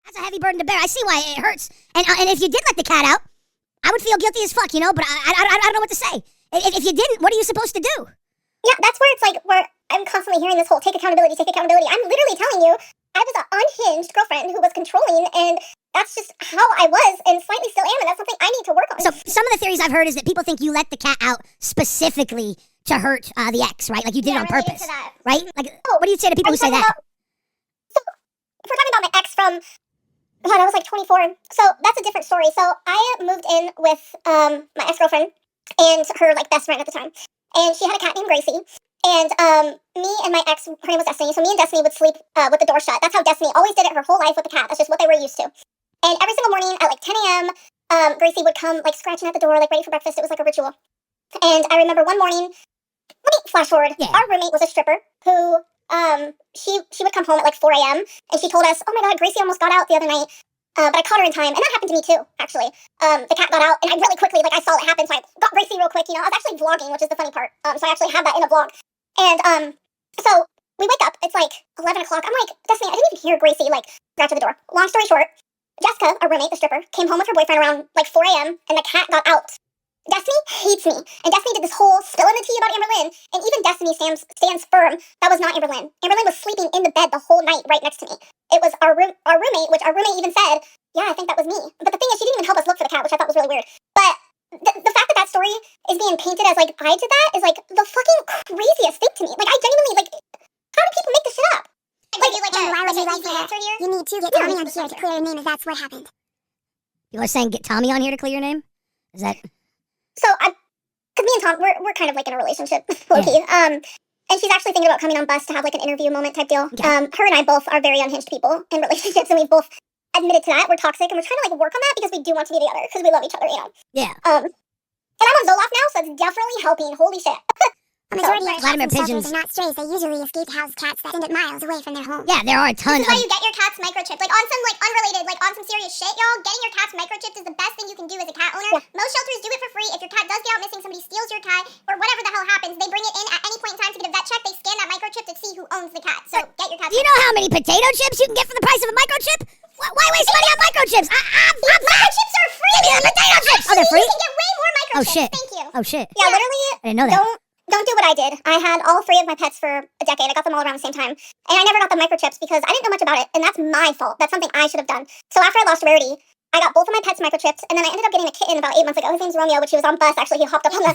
That's a heavy burden to bear. I see why it hurts. And if you did let the cat out, I would feel guilty as fuck, you know. But I don't know what to say. If you didn't, what are you supposed to do? Yeah, that's where it's like where I'm constantly hearing this whole take accountability, take accountability. I'm literally telling you, I was an unhinged girlfriend who was controlling, and that's just how I was, and slightly still am, and that's something I need to work on. So some of the theories I've heard is that people think you let the cat out specifically to hurt the ex, right? Like you did it on purpose, right? Like, what do you say to people who say that? So if we're talking about my ex from, God, I was like 24. So that's a different story. So I moved in with my ex-girlfriend and her like best friend at the time, and she had a cat named Gracie. And me and my ex, her name was Destiny. So me and Destiny would sleep with the door shut. That's how Destiny always did it her whole life with the cat. That's just what they were used to. And every single morning at like 10 a.m., Gracie would come like scratching at the door, like ready for breakfast. It was like a ritual. And I remember one morning, let me flash forward. Yeah. Our roommate was a stripper who, she would come home at like 4 a.m. and she told us, oh my God, Gracie almost got out the other night. But I caught her in time. And that happened to me too, actually. The cat got out and I really quickly, like I saw it happen. So I got Gracie real quick, you know. I was actually vlogging, which is the funny part. So I actually have that in a vlog. And so we wake up. It's like 11 o'clock. I'm like, Destiny, I didn't even hear Gracie like scratch at the door. Long story short, Jessica, our roommate, the stripper, came home with her boyfriend around like 4 a.m. and the cat got out. Destiny hates me. And Destiny did this whole spilling the tea about Amberlynn. And even Destiny stands firm. That was not Amberlynn. Amberlynn was sleeping in the bed the whole night right next to me. It was our roommate, which our roommate even said, yeah, I think that was me. But the thing is, she didn't even help us look for the cat, which I thought was really weird. But the fact that story is being painted as like I did that is like the fucking craziest thing to me. Like I genuinely like, how do people make this shit up? Like why would you like that? You need to get Tommy on here to clear your name if that's what happened. People are saying get Tommy on here to clear your name? Is that... So because me and Tom, we're kind of like in a relationship, low-key. And she's actually thinking about coming on Bus to have like an interview moment type deal. Okay. Her and I both are very unhinged people in relationships, and we've both admitted to that. We're toxic, and we're trying to like work on that because we do want to be together because we love each other, you know. Yeah. And I'm on Zoloft now, so it's definitely helping. Holy shit. A majority of Vladimir cats pigeons are not strays. They usually escape house cats that end up miles away from their home. Yeah, there are a ton This is why you get your cat's microchipped. Like on some like unrelated, like on some serious shit, y'all. Getting your cat's microchipped is the best thing you can do as a cat owner. Yeah. Most shelters do it for free. If your cat does get out missing, somebody steals your cat, or whatever the hell happens, they bring it in at any point in time to get a vet check. They scan that microchip to see who owns the cat. So get your cat. Do you know how many potato chips you can get for the price of a microchip? Why waste money on microchips? Microchips are free! Give me the potato chips! Oh, they're free? You can get way more microchips. Oh, shit. Thank you. Oh, shit. Yeah, literally. I didn't know that. Don't do what I did. I had all 3 of my pets for a decade. I got them all around the same time. And I never got the microchips because I didn't know much about it. And that's my fault. That's something I should have done. So after I lost Rarity, I got both of my pets microchipped. And then I ended up getting a kitten about 8 months ago. His name's Romeo, which he was on Bus. Actually, he hopped up on the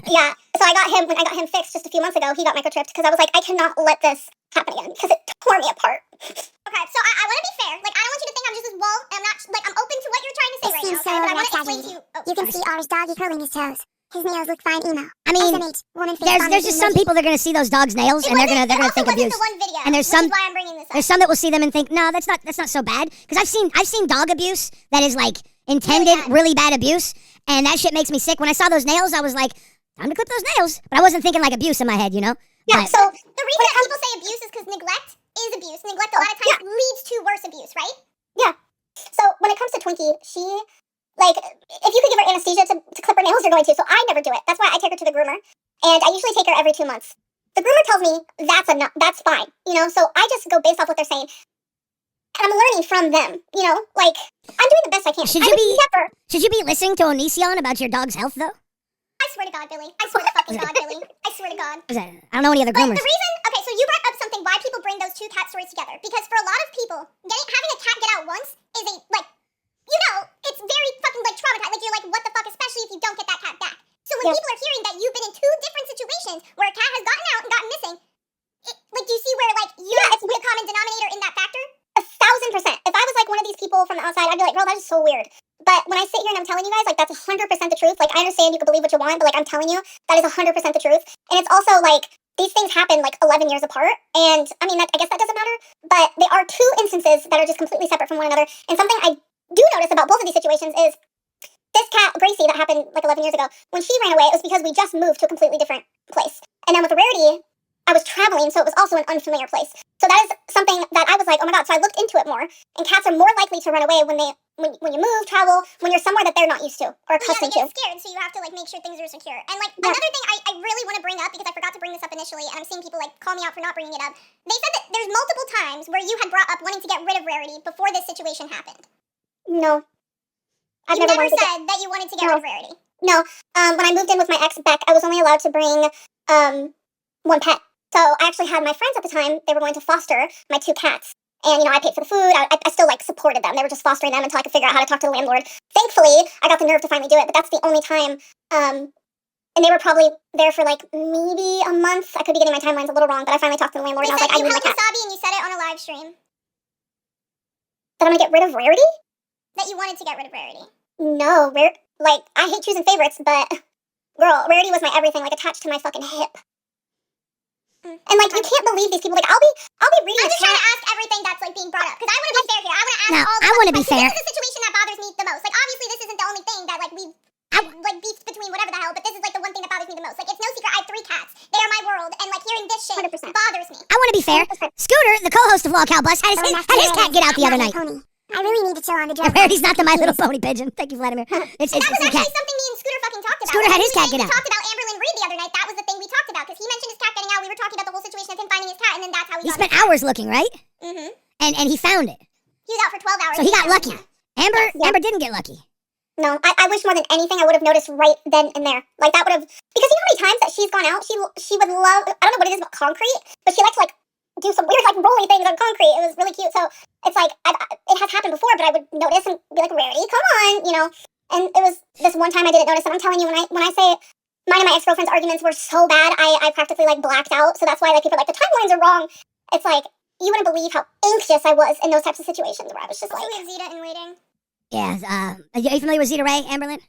Yeah. So I got him, when I got him fixed just a few months ago, he got microchipped because I was like, I cannot let this happen again because it tore me apart. Okay, so I want to be fair. Like, I don't want you to think I'm just this wall. And I'm not, like, I'm open to what you're trying to say right now. Okay? But I want to explain to you. Oh, you can see R's doggy curling his toes. His nails look fine emo. I mean, there's just some people that are gonna see those dogs' nails and they're gonna think abuse. The one video, and there's some why I'm bringing this up. There's some that will see them and think, no, that's not so bad. Because I've seen dog abuse that is like intended really bad abuse, and that shit makes me sick. When I saw those nails, I was like, time to clip those nails. But I wasn't thinking like abuse in my head, you know? Yeah. So the reason that people say abuse is because neglect is abuse. Neglect a lot of times leads to worse abuse, right? Yeah. So when it comes to Twinkie, she. Like, if you could give her anesthesia to clip her nails, you're going to. So I never do it. That's why I take her to the groomer. And I usually take her every 2 months. The groomer tells me that's fine, you know? So I just go based off what they're saying. And I'm learning from them, you know? Like, I'm doing the best I can. Should you be listening to Onision about your dog's health, though? I swear to God, Billy. I swear to fucking God, Billy. I swear to God. I don't know any other groomers. But the reason, okay, so you brought up something why people bring those 2 cat stories together. Because for a lot of people, having a cat get out once is a, like, you know, it's very fucking, like, traumatized. Like, you're like, what the fuck, especially if you don't get that cat back. So when people are hearing that you've been in 2 different situations where a cat has gotten out and gotten missing, like, do you see where, like, you're the common denominator in that factor? 1,000%. If I was, like, one of these people from the outside, I'd be like, girl, that is so weird. But when I sit here and I'm telling you guys, like, that's 100% the truth. Like, I understand you can believe what you want, but, like, I'm telling you, that is 100% the truth. And it's also, like, these things happen, like, 11 years apart. And, I mean, I guess that doesn't matter. But they are 2 instances that are just completely separate from one another. And something I do notice about both of these situations is this cat, Gracie, that happened like 11 years ago, when she ran away, it was because we just moved to a completely different place. And then with Rarity, I was traveling, so it was also an unfamiliar place. So that is something that I was like, oh my God. So I looked into it more, and cats are more likely to run away when they when you move, travel, when you're somewhere that they're not used to or accustomed to. to. They get scared, so you have to like make sure things are secure. And like another thing I really want to bring up, because I forgot to bring this up initially, and I'm seeing people like call me out for not bringing it up. They said that there's multiple times where you had brought up wanting to get rid of Rarity before this situation happened. No. I've You never never said that you wanted to get rid of Rarity. No. When I moved in with my ex Beck, I was only allowed to bring one pet. So I actually had my friends at the time. They were going to foster my 2 cats. And, I paid for the food. I still, like, supported them. They were just fostering them until I could figure out how to talk to the landlord. Thankfully, I got the nerve to finally do it, but that's the only time. And they were probably there for, like, maybe a month. I could be getting my timelines a little wrong, but I finally talked to the landlord, and I was like, I need my cat. You held wasabi and you said it on a live stream. That I'm gonna get rid of Rarity? That you wanted to get rid of Rarity. No, I hate choosing favorites, but, girl, Rarity was my everything, like, attached to my fucking hip. And like, you can't believe these people. Like, I'll be reading. I'm just trying to ask everything that's like being brought up, because I want to be fair here. I want to ask No, all the I want to be fair. This is the situation that bothers me the most. Like, obviously, this isn't the only thing that like we've like beefed between whatever the hell, but this is like the one thing that bothers me the most. Like, it's no secret I have 3 cats. They are my world, and like hearing this shit 100%. bothers me. I want to be fair. 100%. Scooter, the co-host of Lolcow Bus, had his cat get out the other night. Pony. I really need to chill on the driveway. Rarity's not the My Little Pony pigeon. Thank you, Vladimir. It's That was the actually cat. something me and Scooter fucking talked about. Scooter had his cat We get out. talked about Amberlyn Reed the other night. That was the thing we talked about, because he mentioned his cat getting out. We were talking about the whole situation of him finding his cat, and then that's how He got spent his cat. hours looking, right? Mm-hmm. And he found it. He was out for 12 hours. So he got lucky. Yeah. Amber didn't get lucky. No, I wish more than anything I would have noticed right then and there. Like, that would have, because you know how many times that she's gone out, she would love, I don't know what it is about concrete, but she likes to like do some weird like rolly things on concrete. It was really cute. So it's like, it has happened before, but I would notice and be like, Rarity, come on, And it was this one time I didn't notice, and I'm telling you, when I say mine and my ex-girlfriend's arguments were so bad, I practically like blacked out. So that's why like people are like, the timelines are wrong. It's like, you wouldn't believe how anxious I was in those types of situations where I was just like, So we have Zeta in waiting. Yeah. Are you familiar with Zeta Ray, Amberlyn?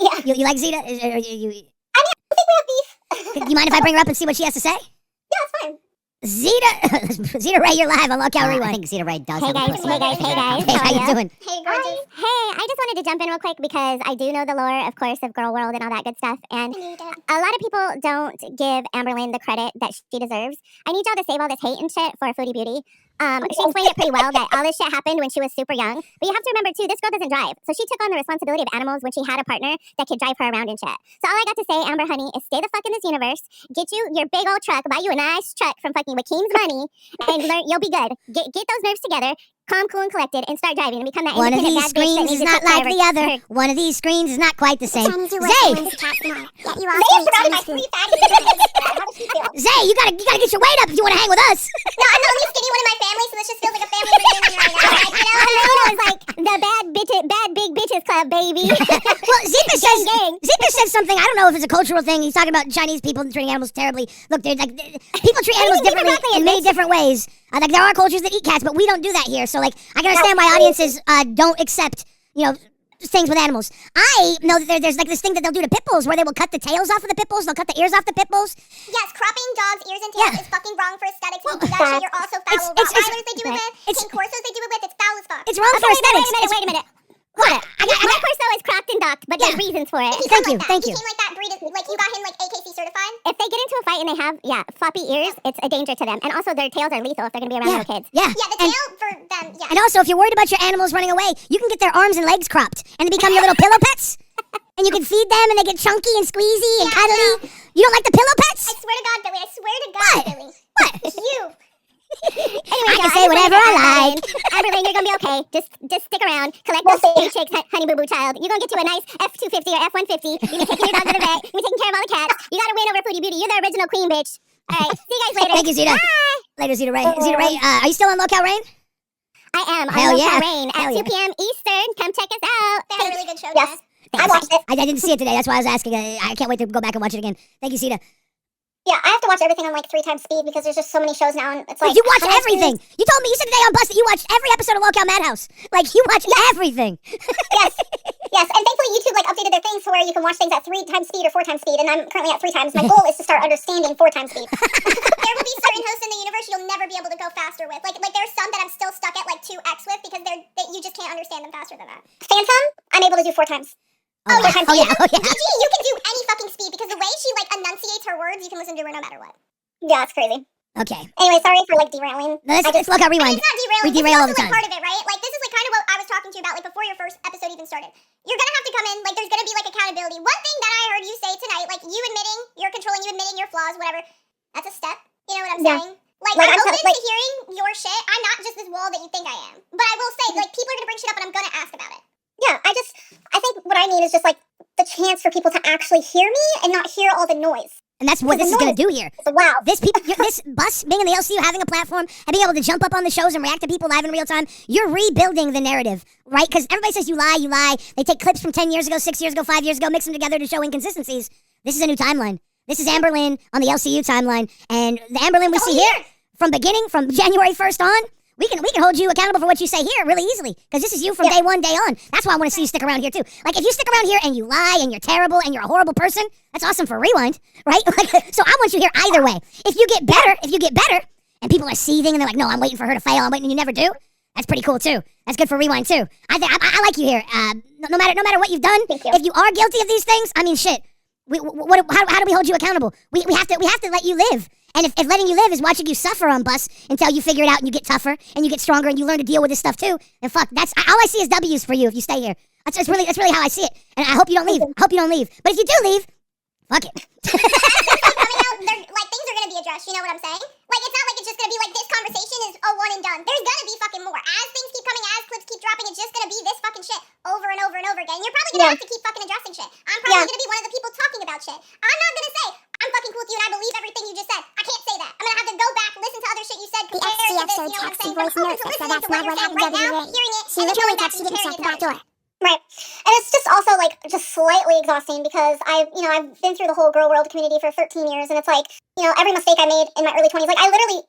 yeah. You like Zeta? I think we have beef. Do you mind if I bring her up and see what she has to say? Yeah, it's fine. Zeta Ray, you're live on Lolcow Rewind. I think Zeta Ray does Hey have a guys, pussy. hey guys, hey guys. Hey, how you are doing? Hey, gorgeous. Hey, I just wanted to jump in real quick because I do know the lore, of course, of Girl World and all that good stuff. And a lot of people don't give Amberlyn the credit that she deserves. I need y'all to save all this hate and shit for Foodie Beauty. She explained it pretty well that all this shit happened when she was super young. But you have to remember too, this girl doesn't drive. So she took on the responsibility of animals when she had a partner that could drive her around and shit. So all I got to say, Amber honey, is stay the fuck in this universe, get you your big old truck, buy you a nice truck from fucking Wakim's money, and you'll be good. Get those nerves together, calm, cool, and collected, and start driving and become that One of independent these bad bitch that screens needs is to not take like care the of other. her- One of these screens is not quite the same. Chinese do Zay! wins the cat smart. Yeah, you all Zay is say surrounded by Chinese 3 food. fatties. How does she feel? Zay, you gotta get your weight up if you want to hang with us. No, I'm the only skinny one in my family, so this just feels like a family reunion right now. Like, It's like the bad big bitches club, baby. Well, gang. Zika says something. I don't know if it's a cultural thing. He's talking about Chinese people treating animals terribly. Look, dude, like people treat animals differently in many different ways. Like there are cultures that eat cats, but we don't do that here. So like, I can understand why audiences don't accept, things with animals. I know that there's like this thing that they'll do to pit bulls where they will cut the tails off of the pit bulls. They'll cut the ears off the pit bulls. yes, cropping dogs' ears and tails Yeah. is fucking wrong for aesthetics. We do that shit. You're also foul. Rottweilers they do it with. King Corsos they do it with. It's foul as fuck. It's wrong for aesthetics. Wait a minute. What? My Corso is cropped and docked, but there's reasons for it. Thank you. He came like that breed. Like you got him like AKC certified. If they get into a fight and they have, floppy ears, it's a danger to them. And also their tails are lethal if they're going to be around little kids. Yeah. Yeah, the tail for them. Yeah. And also, if you're worried about your animals running away, you can get their arms and legs cropped, and they become your little pillow pets. And you can feed them, and they get chunky and squeezy and cuddly. You don't like the pillow pets? I swear to God, Billy. I swear to God, What? Billy. What? It's you. I can say whatever I like. Amberlyn, you're going to be okay. Just stick around. Collect We'll those see. paychecks, honey boo boo child. You're going to get you a nice F-250 or F-150. You're taking your dog to the vet. You're taking care of all the cats. You got to win over Foodie Beauty. You're the original queen, bitch. All right. See you guys later. Thank you, Zeta. Bye. Later, Zeta Ray. Zeta Ray, are you still on Lolcow Rain? I am on Hell Lolcow yeah. Rain Hell at yeah. 2 p.m. Eastern. Come check us out. They had a really good show. Yes. Today. I watched it. I didn't see it today. That's why I was asking. I can't wait to go back and watch it again. Thank you, Zeta. Yeah, I have to watch everything on like 3 times speed because there's just so many shows now, and it's like You watch how do I everything. You told me, you said today on Bus that you watched every episode of Lolcow Madhouse. Like, you watch everything. Yes, yes, and thankfully YouTube like updated their things to where you can watch things at 3 times speed or 4 times speed, and I'm currently at 3 times. My goal is to start understanding 4 times speed. There will be certain hosts in the universe you'll never be able to go faster with. Like there's some that I'm still stuck at like 2x with because you just can't understand them faster than that. Phantom, I'm able to do 4 times. Oh, yeah. times Oh, speed. yeah. Oh, yeah. Gigi, you can do any fucking speed because the way she like enunciates her words, you can listen to her no matter what. Yeah, it's crazy. Okay. Anyway, sorry for like derailing. No, let's Lolcow Rewind. It's not derailing. We derail all this the is also time. like part of it, right? Like this is like kind of what I was talking to you about like before your first be like accountability. One thing that I heard you say tonight, like you admitting you're controlling, you admitting your flaws, whatever, that's a step. You know what I'm saying? Like I'm open to hearing your shit. I'm not just this wall that you think I am. But I will say, like, people are gonna bring shit up and I'm gonna ask about it. Yeah, I think what I need is just like the chance for people to actually hear me and not hear all the noise. And that's what this is going to do here. Wow. This bus being in the LCU, having a platform, and being able to jump up on the shows and react to people live in real time, you're rebuilding the narrative, right? Because everybody says you lie. They take clips from 10 years ago, 6 years ago, 5 years ago, mix them together to show inconsistencies. This is a new timeline. This is Amberlynn on the LCU timeline. And the Amberlynn we see here, from January 1st on, we can hold you accountable for what you say here really easily. Because this is you from day one, day on. That's why I want to see you stick around here too. Like if you stick around here and you lie and you're terrible and you're a horrible person, that's awesome for Rewind, right? So I want you here either way. If you get better, and people are seething and they're like, no, I'm waiting for her to fail, I'm waiting and you never do, that's pretty cool too. That's good for Rewind too. I like you here. No matter what you've done, if you are guilty of these things, I mean shit. How do we hold you accountable? We have to let you live. And if letting you live is watching you suffer on bus until you figure it out and you get tougher and you get stronger and you learn to deal with this stuff too, then fuck, that's all I see is W's for you if you stay here. That's really how I see it. And I hope you don't leave. But if you do leave, fuck it. Coming out, like things are gonna be addressed. You know what I'm saying? Like it's not like it's just gonna be like this conversation is one and done. There's gonna be fucking more. As things keep coming, as clips keep dropping, it's just gonna be this fucking shit over and over and over again. You're probably gonna have to keep fucking addressing shit. I'm probably gonna be one of the people talking about shit. I'm not gonna say I'm fucking cool with you and I believe everything you just said. I can't say that. I'm gonna have to go back, listen to other shit you said, compare it to this. You know what I'm saying? Voice I'm open notes, to so listening that's to what not you're what saying right now, happened. hearing it, She and then literally going back thought she and didn't comparing check it the to back others. door. Right. And it's just also like just slightly exhausting because I've been through the whole girl world community for 13 years and it's like, every mistake I made in my early 20s, like I literally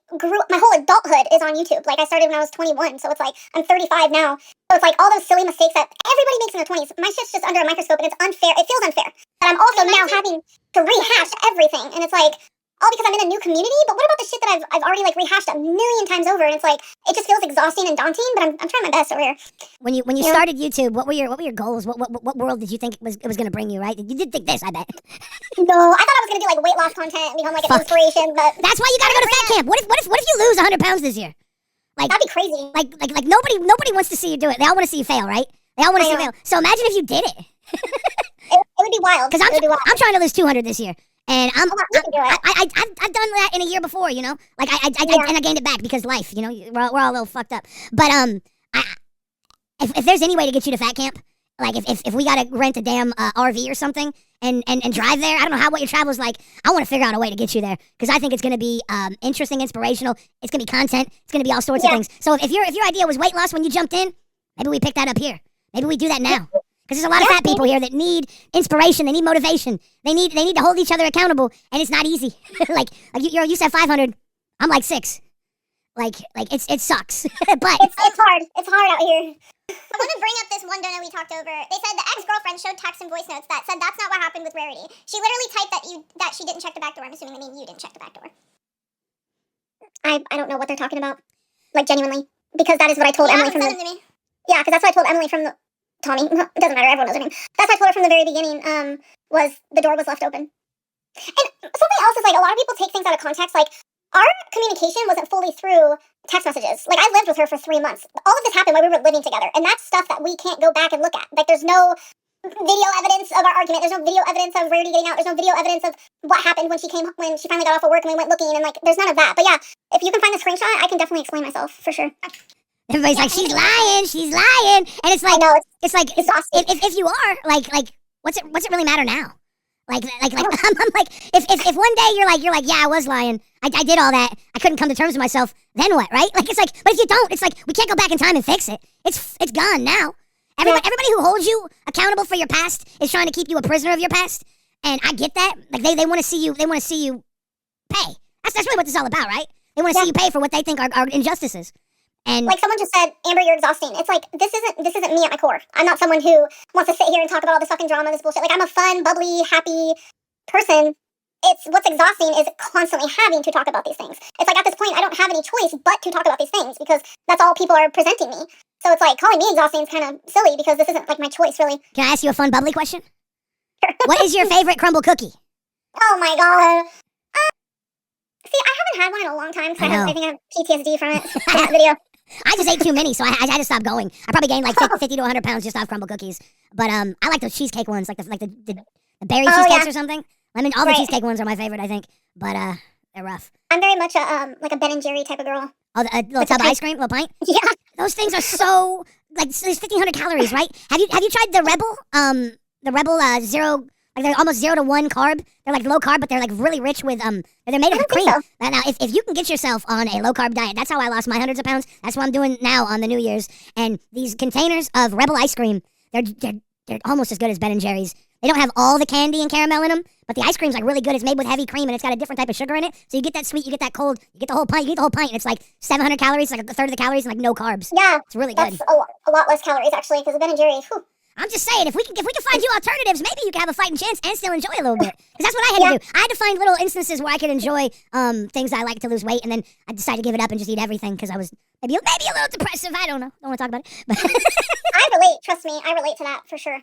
my whole adulthood is on YouTube. Like I started when I was 21, so it's like I'm 35 now. So it's like all those silly mistakes that everybody makes in their 20s. My shit's just under a microscope and it's unfair. It feels unfair. And I'm also now having to rehash everything. And it's like, all because I'm in a new community, but what about the shit that I've already like rehashed a million times over? And it's like it just feels exhausting and daunting. But I'm trying my best over here. When you started YouTube, what were your goals? What world did you think it was going to bring you? Right? You did think this, I bet. No, I thought I was gonna do like weight loss content and become like an inspiration. But that's why you gotta go to fat camp. What if you lose 100 pounds this year? Like that'd be crazy. Like nobody wants to see you do it. They all want to see you fail, right? They all want to see you fail. So imagine if you did it. It would be wild. Because I'm trying to lose 200 this year. And I've done that in a year before, Like and I gained it back because life, we're all a little fucked up. But if there's any way to get you to fat camp, like if we gotta rent a damn RV or something and drive there, I don't know what your travel's like. I want to figure out a way to get you there because I think it's gonna be interesting, inspirational. It's gonna be content. It's gonna be all sorts of things. So if your idea was weight loss when you jumped in, maybe we pick that up here. Maybe we do that now. Because there's a lot of fat people here that need inspiration. They need motivation. They need to hold each other accountable, and it's not easy. like you said 500. I'm like 6. Like it sucks. But it's hard. It's hard out here. I want to bring up this one donut we talked over. They said the ex-girlfriend showed text and voice notes that said that's not what happened with Rarity. She literally typed that she didn't check the back door. I'm assuming they mean you didn't check the back door. I don't know what they're talking about. Like genuinely, because that is what I told Emily from the. Yeah, because that's what I told Emily from the. Tommy, it doesn't matter, everyone knows her name. That's what I told her from the very beginning, was the door was left open. And something else is like, a lot of people take things out of context, like, our communication wasn't fully through text messages. Like, I lived with her for 3 months. All of this happened while we were living together, and that's stuff that we can't go back and look at. Like, there's no video evidence of our argument, there's no video evidence of Rarity getting out, there's no video evidence of what happened when she finally got off of work and we went looking, and like, there's none of that. But yeah, if you can find the screenshot, I can definitely explain myself, for sure. Everybody's like, she's lying, and it's like, it's like, if you are like, what's it really matter now? Like, I'm like, if one day you're like, yeah, I was lying, I did all that, I couldn't come to terms with myself, then what, right? Like, it's like, but if you don't, it's like, we can't go back in time and fix it. It's gone now. Everybody who holds you accountable for your past is trying to keep you a prisoner of your past, and I get that. Like, they want to see you pay. That's really what this is all about, right? They want to see you pay for what they think are injustices. And like someone just said, Amber, you're exhausting. It's like, this isn't me at my core. I'm not someone who wants to sit here and talk about all this fucking drama, this bullshit. Like, I'm a fun, bubbly, happy person. What's exhausting is constantly having to talk about these things. It's like, at this point, I don't have any choice but to talk about these things because that's all people are presenting me. So it's like, calling me exhausting is kind of silly because this isn't like my choice, really. Can I ask you a fun, bubbly question? What is your favorite crumble cookie? Oh my god. See, I haven't had one in a long time because I think I have PTSD from it, from that video. I just ate too many, so I had to stop going. I probably gained like 50 to 100 pounds just off crumble cookies. But I like those cheesecake ones, like the berry cheesecakes or something. I mean, all the cheesecake ones are my favorite, I think. But they're rough. I'm very much a like a Ben and Jerry type of girl. Oh, the little tub of ice cream, little pint. Yeah. Those things are so like there's 1,500 calories, right? Have you tried the Rebel? The Rebel zero. Like they're almost 0 to 1 carb. They're like low carb, but they're like really rich with they're made of cream. So. Now, if you can get yourself on a low carb diet, that's how I lost my hundreds of pounds. That's what I'm doing now on the New Year's. And these containers of Rebel ice cream, they're almost as good as Ben and Jerry's. They don't have all the candy and caramel in them, but the ice cream's like really good. It's made with heavy cream and it's got a different type of sugar in it. So you get that sweet, you get that cold, you get the whole pint, and it's like 700 calories, like a third of the calories, and like no carbs. Yeah, it's really good. That's a lot less calories actually, because of Ben and Jerry. Whew. I'm just saying, if we can find you alternatives, maybe you can have a fighting chance and still enjoy a little bit. Because that's what I had to do. I had to find little instances where I could enjoy things I like to lose weight, and then I decided to give it up and just eat everything because I was maybe a little depressive. I don't know. Don't want to talk about it. But I relate. Trust me, I relate to that for sure.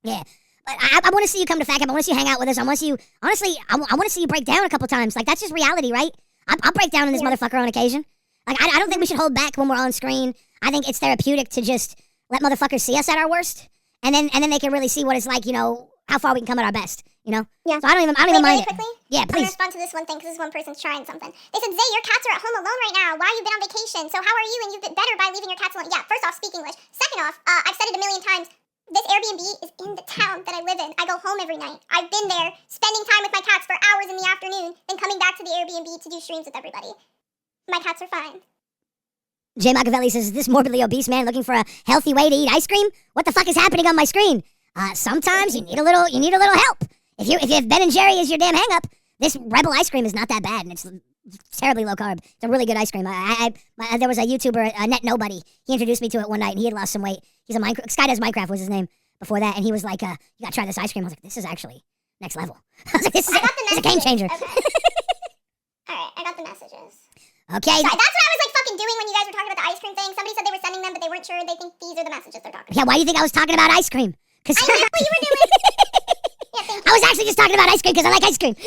Yeah. But I want to see you come to Fat Camp. I want to see you hang out with us. I want to see you, honestly, I want to see you break down a couple times. Like, that's just reality, right? I'll break down on this motherfucker on occasion. Like, I don't think we should hold back when we're on screen. I think it's therapeutic to just let motherfuckers see us at our worst. And then they can really see what it's like, you know, how far we can come at our best, you know? Yeah. So I don't even mind really it. Quickly? Yeah, please. I'm going to respond to this one thing because this one person's trying something. They said, Zay, your cats are at home alone right now. Why? You've been on vacation. So how are you? And you've been better by leaving your cats alone. Yeah, first off, speak English. Second off, I've said it a million times. This Airbnb is in the town that I live in. I go home every night. I've been there spending time with my cats for hours in the afternoon, then coming back to the Airbnb to do streams with everybody. My cats are fine. Jay Machiavelli says, is this morbidly obese man looking for a healthy way to eat ice cream? What the fuck is happening on my screen? Sometimes you need a little help. If Ben and Jerry is your damn hang up, this Rebel ice cream is not that bad, and it's terribly low carb. It's a really good ice cream. There was a YouTuber, Net Nobody. He introduced me to it one night, and he had lost some weight. He's a Minecraft. Sky Does Minecraft was his name before that, and he was like, "You gotta try this ice cream." I was like, "This is actually next level." I was like, "This is a game changer." Okay. All right, I got the messages. Okay. Sorry, that's what I was like fucking doing when you guys were talking about the ice cream thing. Somebody said they were sending them, but they weren't sure. They think these are the messages they're talking about. Yeah. Why do you think I was talking about ice cream? Because I knew what you were doing. Yeah, thank you. I was actually just talking about ice cream because I like ice cream.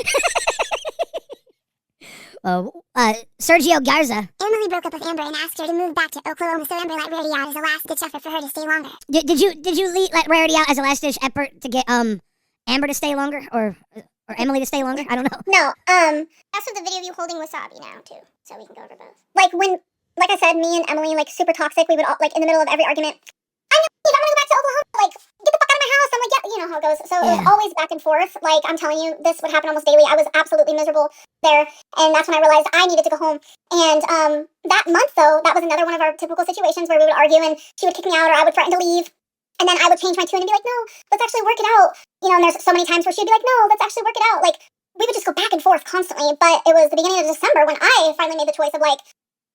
Sergio Garza. Emily broke up with Amber and asked her to move back to Oklahoma, so Amber let Rarity out as a last-ditch effort for her to stay longer. Did you let Rarity out as a last-ditch effort to get Amber to stay longer or Emily to stay longer? I don't know. No, That's with the video of you holding wasabi now too, so we can go over both. like I said, me and Emily, like, super toxic. We would all, like, in the middle of every argument, I'm gonna go back to Oklahoma, like, get the fuck out of my house. I'm like, yeah, you know how it goes. So it was always back and forth. Like, I'm telling you, this would happen almost daily. I was absolutely miserable there, and that's when I realized I needed to go home. And that month, though, that was another one of our typical situations where we would argue, and she would kick me out, or I would threaten to leave. And then I would change my tune and be like, no, let's actually work it out. You know, and there's so many times where she'd be like, no, let's actually work it out. Like, we would just go back and forth constantly. But it was the beginning of December when I finally made the choice of, like,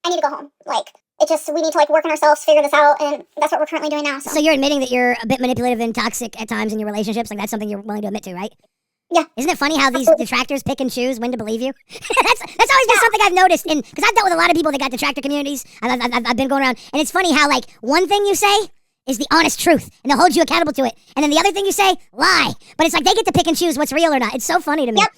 I need to go home. Like, we need to, like, work on ourselves, figure this out, and that's what we're currently doing now. So you're admitting that you're a bit manipulative and toxic at times in your relationships? Like, that's something you're willing to admit to, right? Yeah. Isn't it funny how these detractors pick and choose when to believe you? that's always been something I've noticed, because I've dealt with a lot of people that got detractor communities. I've been going around, and it's funny how, like, one thing you say is the honest truth, and they'll hold you accountable to it. And then the other thing you say, lie. But it's like they get to pick and choose what's real or not. It's so funny to me. Yep.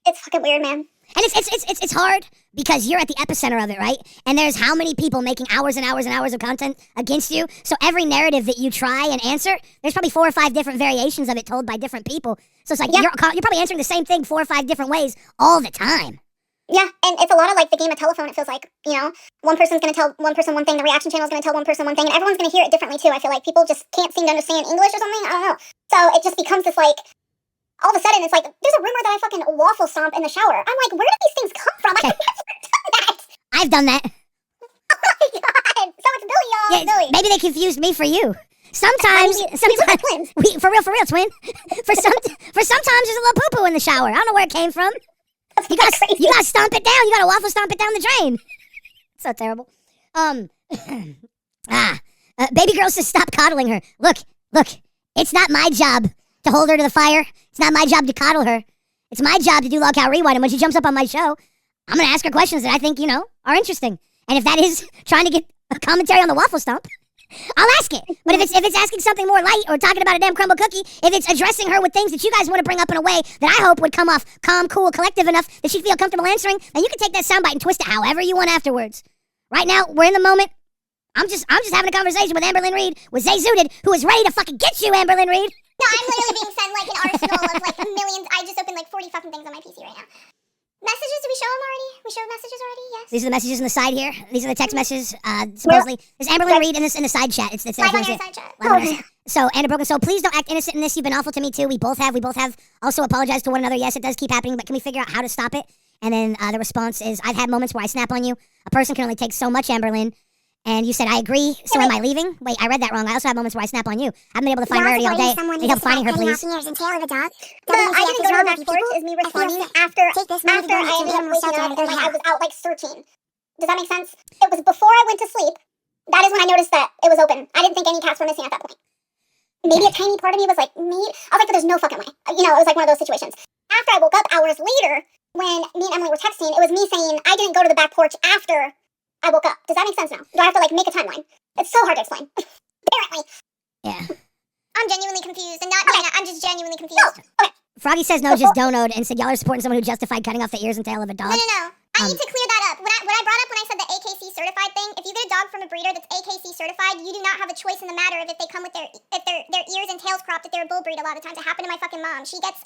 It's fucking weird, man. And it's hard because you're at the epicenter of it, right? And there's how many people making hours and hours and hours of content against you. So every narrative that you try and answer, there's probably 4 or 5 different variations of it told by different people. So it's like you're probably answering the same thing 4 or 5 different ways all the time. Yeah, and it's a lot of, like, the game of telephone, it feels like, you know? One person's going to tell one person one thing, the reaction channel is going to tell one person one thing, and everyone's going to hear it differently, too. I feel like people just can't seem to understand English or something. I don't know. So it just becomes this, like, all of a sudden, it's like, there's a rumor that I fucking waffle stomp in the shower. I'm like, where did these things come from? Okay. I've never done that. I've done that. Oh, my God. So it's Billy, y'all. Yeah, Billy. maybe they confused me for you. Sometimes, twins. for real, twin. For sometimes there's a little poo-poo in the shower. I don't know where it came from. You gotta stomp it down. You gotta waffle stomp it down the drain. So terrible. Baby girl says stop coddling her. Look. It's not my job to hold her to the fire. It's not my job to coddle her. It's my job to do Log Cow Rewind. And when she jumps up on my show, I'm gonna ask her questions that I think, you know, are interesting. And if that is trying to get a commentary on the waffle stomp, I'll ask it. But if it's asking something more light or talking about a damn crumble cookie, if it's addressing her with things that you guys want to bring up in a way that I hope would come off calm, cool, collective enough that she'd feel comfortable answering, then you can take that soundbite and twist it however you want afterwards. Right now, we're in the moment. I'm just having a conversation with Amberlynn Reed, with Zay Zooted, who is ready to fucking get you, Amberlynn Reed. No, I'm literally being sent like an arsenal of like millions. I just opened like 40 fucking things on my PC right now. Messages, did we show them already? We showed messages already, yes. These are the messages on the side here. These are the text messages. Supposedly, there's Amberlynn Reed in the side chat. It's Live on your side chat. So, Anna Broken Soul, please don't act innocent in this. You've been awful to me too. We both have also apologized to one another. Yes, it does keep happening, but can we figure out how to stop it? And then the response is, I've had moments where I snap on you. A person can only take so much, Amberlynn. And you said, I agree, so am I leaving? Wait, I read that wrong. I also have moments where I snap on you. I haven't been able to find Rarity all day. Need help finding her, please. The I didn't go to the back porch is me responding after I ended up waking up and I was out like searching. Does that make sense? It was before I went to sleep. That is when I noticed that it was open. I didn't think any cats were missing at that point. Maybe a tiny part of me was like, me? I was like, there's no fucking way. You know, it was like one of those situations. After I woke up hours later, when me and Emily were texting, it was me saying, I didn't go to the back porch after I woke up. Does that make sense now? Do I have to like make a timeline? It's so hard to explain. Apparently. Yeah. I'm genuinely confused, and not Diana, I'm just genuinely confused. No. Okay. Froggy says no, just donode, and said y'all are supporting someone who justified cutting off the ears and tail of a dog. No. I need to clear that up. When I brought up when I said the AKC certified thing, if you get a dog from a breeder that's AKC certified, you do not have a choice in the matter of if they come with their ears and tails cropped, if they're a bull breed a lot of times. It happened to my fucking mom. She gets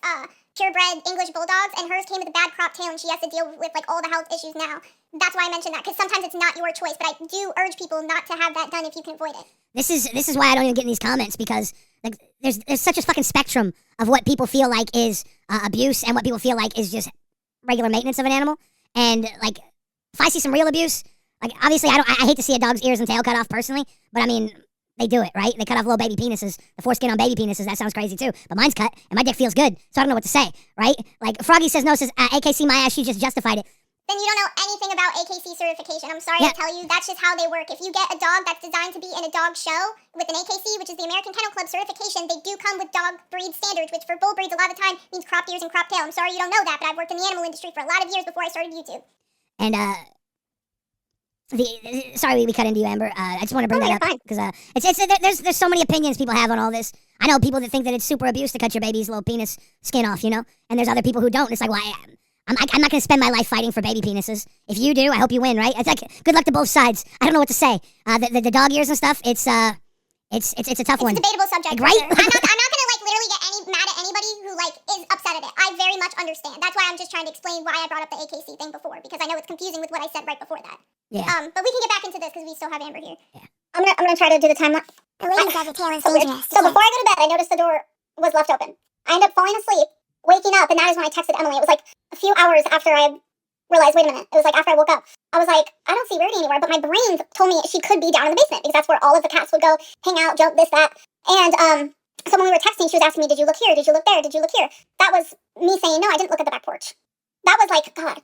purebred English bulldogs, and hers came with a bad cropped tail, and she has to deal with like all the health issues now. That's why I mentioned that, because sometimes it's not your choice, but I do urge people not to have that done if you can avoid it. This is why I don't even get in these comments, because like there's such a fucking spectrum of what people feel like is abuse and what people feel like is just regular maintenance of an animal. And like, if I see some real abuse, like obviously I hate to see a dog's ears and tail cut off personally, but I mean they do it, right? They cut off little baby penises, the foreskin on baby penises. That sounds crazy too, but mine's cut and my dick feels good, so I don't know what to say, right? Like Froggy says no, says AKC my ass, she just justified it. Then you don't know anything about AKC certification. I'm sorry to tell you, that's just how they work. If you get a dog that's designed to be in a dog show with an AKC, which is the American Kennel Club certification, they do come with dog breed standards, which for bull breeds a lot of the time means cropped ears and cropped tail. I'm sorry you don't know that, but I've worked in the animal industry for a lot of years before I started YouTube. And sorry we cut into you, Amber. I just want to bring that up because there's so many opinions people have on all this. I know people that think that it's super abuse to cut your baby's little penis skin off, you know, and there's other people who don't. It's like, well, I'm not going to spend my life fighting for baby penises. If you do, I hope you win, right? It's like, good luck to both sides. I don't know what to say. The dog ears and stuff, it's a tough one. It's a debatable subject, like, right? Sure. I'm not going to like literally get mad at anybody who like is upset at it. I very much understand. That's why I'm just trying to explain why I brought up the AKC thing before, because I know it's confusing with what I said right before that. Yeah. But we can get back into this because we still have Amber here. Yeah. I'm gonna try to do the timeline. The lady says the tail is So dangerous. before I go to bed, I noticed the door was left open. I ended up falling asleep, waking up, and that is when I texted Emily. It was like a few hours after I realized, wait a minute. It was like after I woke up. I was like, I don't see Rarity anywhere, but my brain told me she could be down in the basement because that's where all of the cats would go, hang out, jump, this, that. And so when we were texting, she was asking me, did you look here? Did you look there? Did you look here? That was me saying, no, I didn't look at the back porch. That was like, God,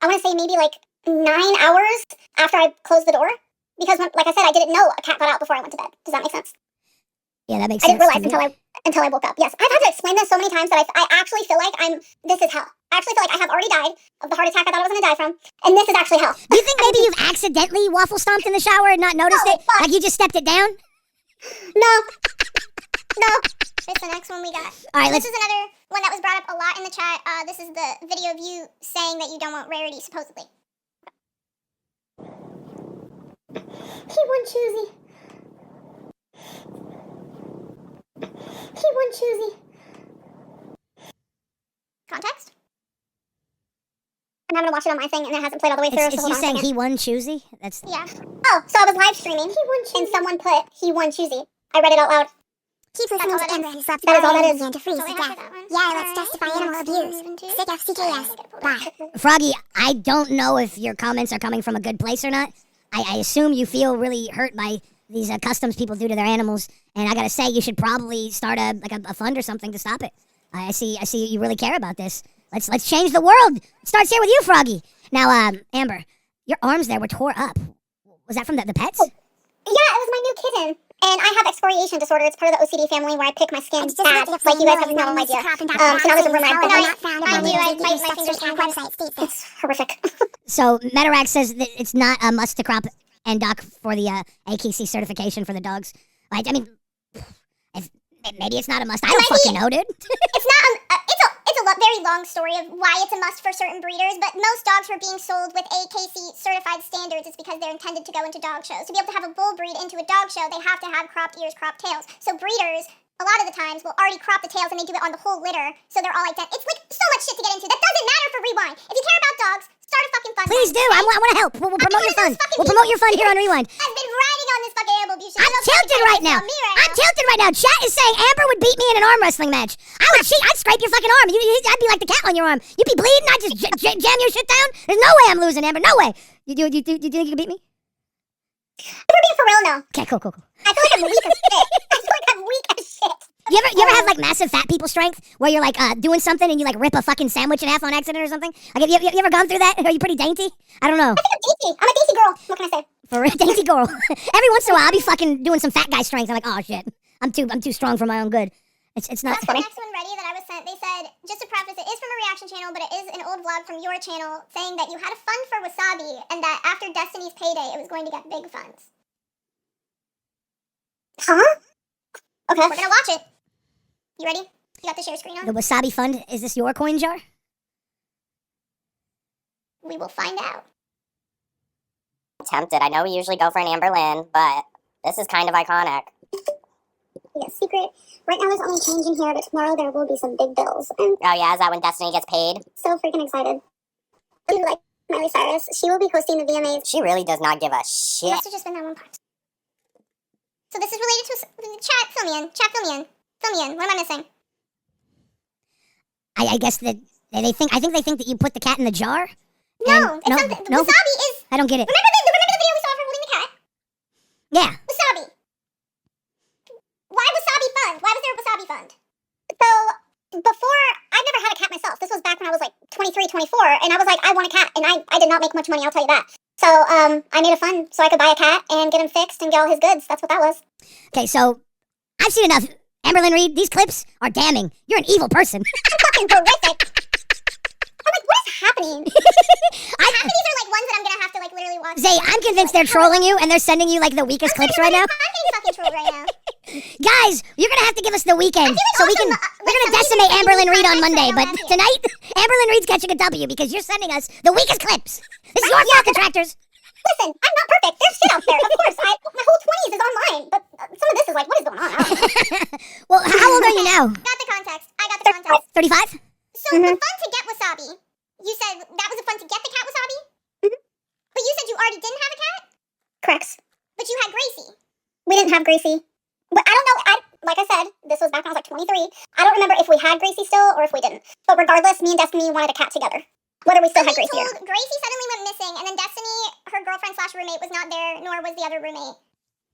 I want to say maybe like 9 hours after I closed the door. Because, like I said, I didn't know a cat got out before I went to bed. Does that make sense? Yeah, that makes I sense. didn't realize until I woke up. Yes, I've had to explain this so many times that I actually feel like this is hell. I actually feel like I have already died of the heart attack I thought I was going to die from, and this is actually hell. Do you think maybe you've accidentally waffle stomped in the shower and not noticed it? Fuck. Like you just stepped it down? No. It's the next one we got. All right, This is another one that was brought up a lot in the chat. This is the video of you saying that you don't want Rarity, supposedly. He won choosy. He won choosy. Context? I'm having to watch it on my thing, and it hasn't played all the way through. It's so you hold on a saying second. he won choosy? That's Yeah. Oh, so I was live streaming. He won choosy. And someone put he won choosy. I read it out loud. Keep That's listening all to that Amber is. who slaps That is all that Ryan is. again to freeze So to we have death. that one. Yeah, let's Alright. justify animal Next abuse. one, moving to- Sick FCKS. Bye. Froggy, I don't know if your comments are coming from a good place or not. I assume you feel really hurt by these customs people do to their animals, and I gotta say you should probably start a fund or something to stop it. I see you really care about this. Let's change the world. It starts here with you, Froggy. Now, Amber, your arms there were tore up. Was that from the pets? Yeah, it was my new kitten. And I have excoriation disorder. It's part of the OCD family where I pick my skin bad. Like you guys have no idea. So now there's a rumor not found I do, I above bite my the fingers on website states this. It's horrific. So Metarax says that it's not a must to crop and dock for the AKC certification for the dogs. Like, I mean, maybe it's not a must. I don't fucking know, dude. It's not. It's a very long story of why it's a must for certain breeders, but most dogs who are being sold with AKC certified standards is because they're intended to go into dog shows. To be able to have a bull breed into a dog show, they have to have cropped ears, cropped tails. So breeders, a lot of the times, will already crop the tails and they do it on the whole litter, so they're all identical. It's like so much shit to get into. That doesn't matter for Rewind. If you care about dogs, start a fucking fund. Please do. I want to help. We'll promote your fund. We'll promote your fund here on Rewind. I've been riding on this fucking animal abuse. I'm tilted right now. I'm tilted right now. Chat is saying Amber would beat me in an arm wrestling match. I'd scrape your fucking arm. I'd be like the cat on your arm. You'd be bleeding. I'd just jam your shit down. There's no way I'm losing, Amber. No way. You think you can beat me? We're being for real now. Okay, cool. I feel like I'm weak as shit. I feel like I'm weak as shit. You ever have like massive fat people strength where you're like doing something and you like rip a fucking sandwich in half on accident or something? Like, you ever gone through that? Are you pretty dainty? I don't know. I think I'm dainty. I'm a dainty girl. What can I say? For a dainty girl. Every once in a while I'll be fucking doing some fat guy strength. I'm like, oh shit, I'm too strong for my own good. It's not funny. The next one ready that I was sent, they said, just to preface, it is from a reaction channel, but it is an old vlog from your channel saying that you had a fund for Wasabi and that after Destiny's payday, it was going to get big funds. Huh? Okay. We're gonna watch it. You ready? You got the share screen on? the Wasabi fund. Is this your coin jar? We will find out. Tempted. I know we usually go for an Amber Lynn, but this is kind of iconic. Yeah, secret. Right now there's only change in here, but tomorrow there will be some big bills. I'm Oh yeah, is that when Destiny gets paid? so freaking excited. Like Miley Cyrus, she will be hosting the VMAs. She really does not give a shit. Must have just been that one part. So this is related to chat. Fill me in. Chat. Fill me in. Fill me in. What am I missing? I guess that they think that you put the cat in the jar. No, it's no, something. no. Wasabi is. I don't get it. Remember the video we saw of her holding the cat? Yeah. Wasabi. Why Wasabi fund? Why was there a Wasabi fund? So before, I'd never had a cat myself. This was back when I was like 23, 24, and I was like, I want a cat, and I did not make much money, I'll tell you that. So I made a fund so I could buy a cat and get him fixed and get all his goods. That's what that was. Okay, so I've seen enough. Amberlyn Reed, these clips are damning. You're an evil person. I'm fucking horrific. I'm like, what is happening? Half of these are like ones that I'm gonna have to like literally watch. Zay, I'm convinced they're trolling you and they're sending you like the weakest clips right now. I'm getting fucking trolled right now. Guys, you're gonna have to give us the weekend so we can. We're gonna some decimate people Amberlyn think Reed on it's Monday, so but bad. tonight Amberlyn Reed's catching a W because you're sending us the weakest clips. This is your fault, detractors. Listen, I'm not perfect. There's shit out there. Of course, my whole 20s is online, but some of this is like, what is going on? I don't know. Well, how old are you now? Got the context. I got the context. 35? So the fund to get Wasabi, you said that was a fund to get the cat Wasabi? But you said you already didn't have a cat? Correct. But you had Gracie. We didn't have Gracie. But I don't know. Like I said, this was back when I was like 23. I don't remember if we had Gracie still or if we didn't. But regardless, me and Destiny wanted a cat together. Whether we still had Gracie or not. Gracie suddenly went missing, and then Destiny, her girlfriend slash roommate, was not there, nor was the other roommate.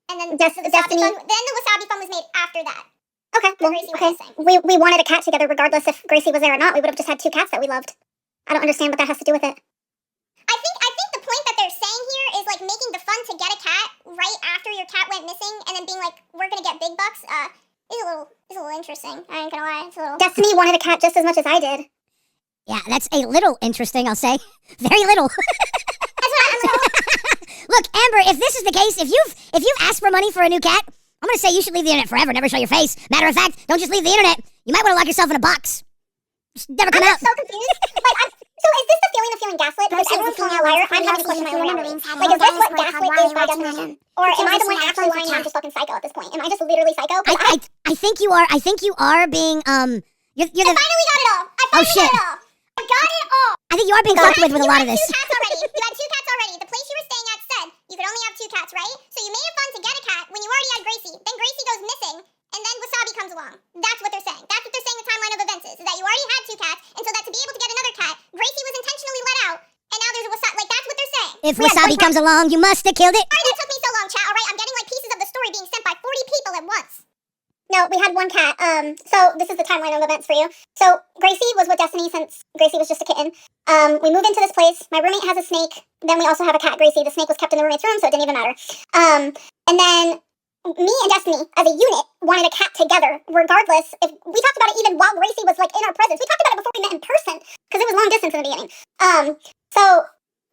And then the Wasabi Destiny- fund, then the Wasabi fund was made after that. Okay, well, Gracie was okay. missing. We wanted a cat together regardless if Gracie was there or not. We would have just had two cats that we loved. I don't understand what that has to do with it. I think the point that they're saying here is like making the fund to get a cat right after your cat went missing, and then being like, we're gonna get big bucks. Is a little interesting. I ain't gonna lie, it's a little. Destiny wanted a cat just as much as I did. Yeah, that's a little interesting, I'll say. Very little. That's what I'm little. Look, Amber, if this is the case, if you've asked for money for a new cat, I'm gonna say you should leave the internet forever, never show your face. Matter of fact, don't just leave the internet. You might want to lock yourself in a box. Just never come I'm out. so confused. So is this the feeling of feeling gaslit? Because everyone's calling me a liar. I'm having to question my own reality. Like, is this what gaslit is by definition? Or am I the one actually lying and I'm just fucking psycho at this point? Am I just literally psycho? I think you are. I think you are being You're the. I finally got it all. Oh shit. Got it all. I got it all. I think you are being fucked with a lot of this. You had 2 cats already. You had 2 cats already. The place you were staying at said you could only have 2 cats, right? So you made a fund to get a cat when you already had Gracie. Then Gracie goes missing, and then Wasabi comes along. That's what they're saying. That's what they're saying the timeline of events is that you already had 2 cats, and so that to be able to get another cat, Gracie was intentionally let out, and now there's a Wasabi. Like, that's what they're saying. If Wasabi comes along, you must have killed it. Sorry that took me so long, chat, alright? I'm getting like pieces of the story being sent by 40 people at once. No, we had one cat. So this is the timeline of events for you. So Gracie was with Destiny since Gracie was just a kitten. We moved into this place. My roommate has a snake. Then we also have a cat, Gracie. The snake was kept in the roommate's room, so it didn't even matter. And then me and Destiny, as a unit, wanted a cat together, regardless. If we talked about it even while Gracie was like in our presence. We talked about it before we met in person because it was long distance in the beginning. So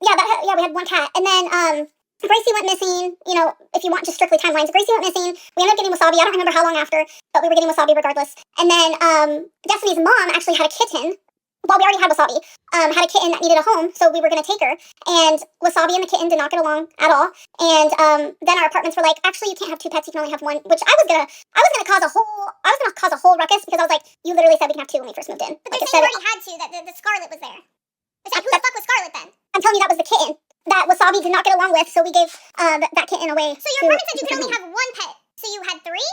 yeah, we had one cat, and then Gracie went missing. You know, if you want just strictly timelines, Gracie went missing. We ended up getting Wasabi. I don't remember how long after, but we were getting Wasabi regardless. And then Destiny's mom actually had a kitten well, we already had Wasabi, had a kitten that needed a home, so we were going to take her. And Wasabi and the kitten did not get along at all. And then our apartments were like, actually, you can't have two pets, you can only have one. Which I was gonna cause a whole ruckus because I was like, you literally said we can have two when we first moved in. But Like, they're saying you already had two, that the Scarlet was there. I said, who the fuck was Scarlet then? I'm telling you, that was the kitten that Wasabi did not get along with, so we gave that kitten away. So your apartment said you could only have one pet. So you had three?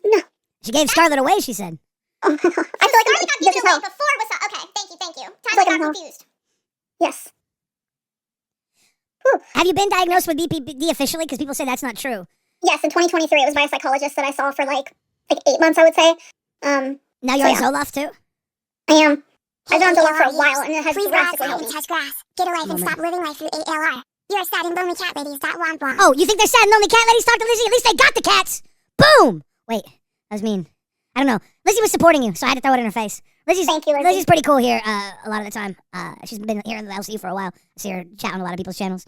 No. She gave Scarlet away, she said. I feel like Scarlet got given away no. before Wasabi. Okay, thank you. Time Like I I'm got not- confused. Yes. Have you been diagnosed with BPD officially? Because people say that's not true. Yes, in 2023, it was by a psychologist that I saw for like 8 months, I would say. Now you're on yeah. Zoloft too? I am. I've been on Zoloft for a ALR while, and it has Please go drastically outside helped and me. touch grass. Get a life and Woman. stop living life through ALR. You're a sad and lonely cat lady. Is that womp womp? Oh, you think they're sad and lonely cat ladies talk to Lizzie? At least they got the cats! Boom! Wait, that was mean. I don't know. Lizzie was supporting you, so I had to throw it in her face. Thank you, Lizzie. Lizzie's pretty cool here a lot of the time. She's been here in the LC for a while. I see her chat on a lot of people's channels.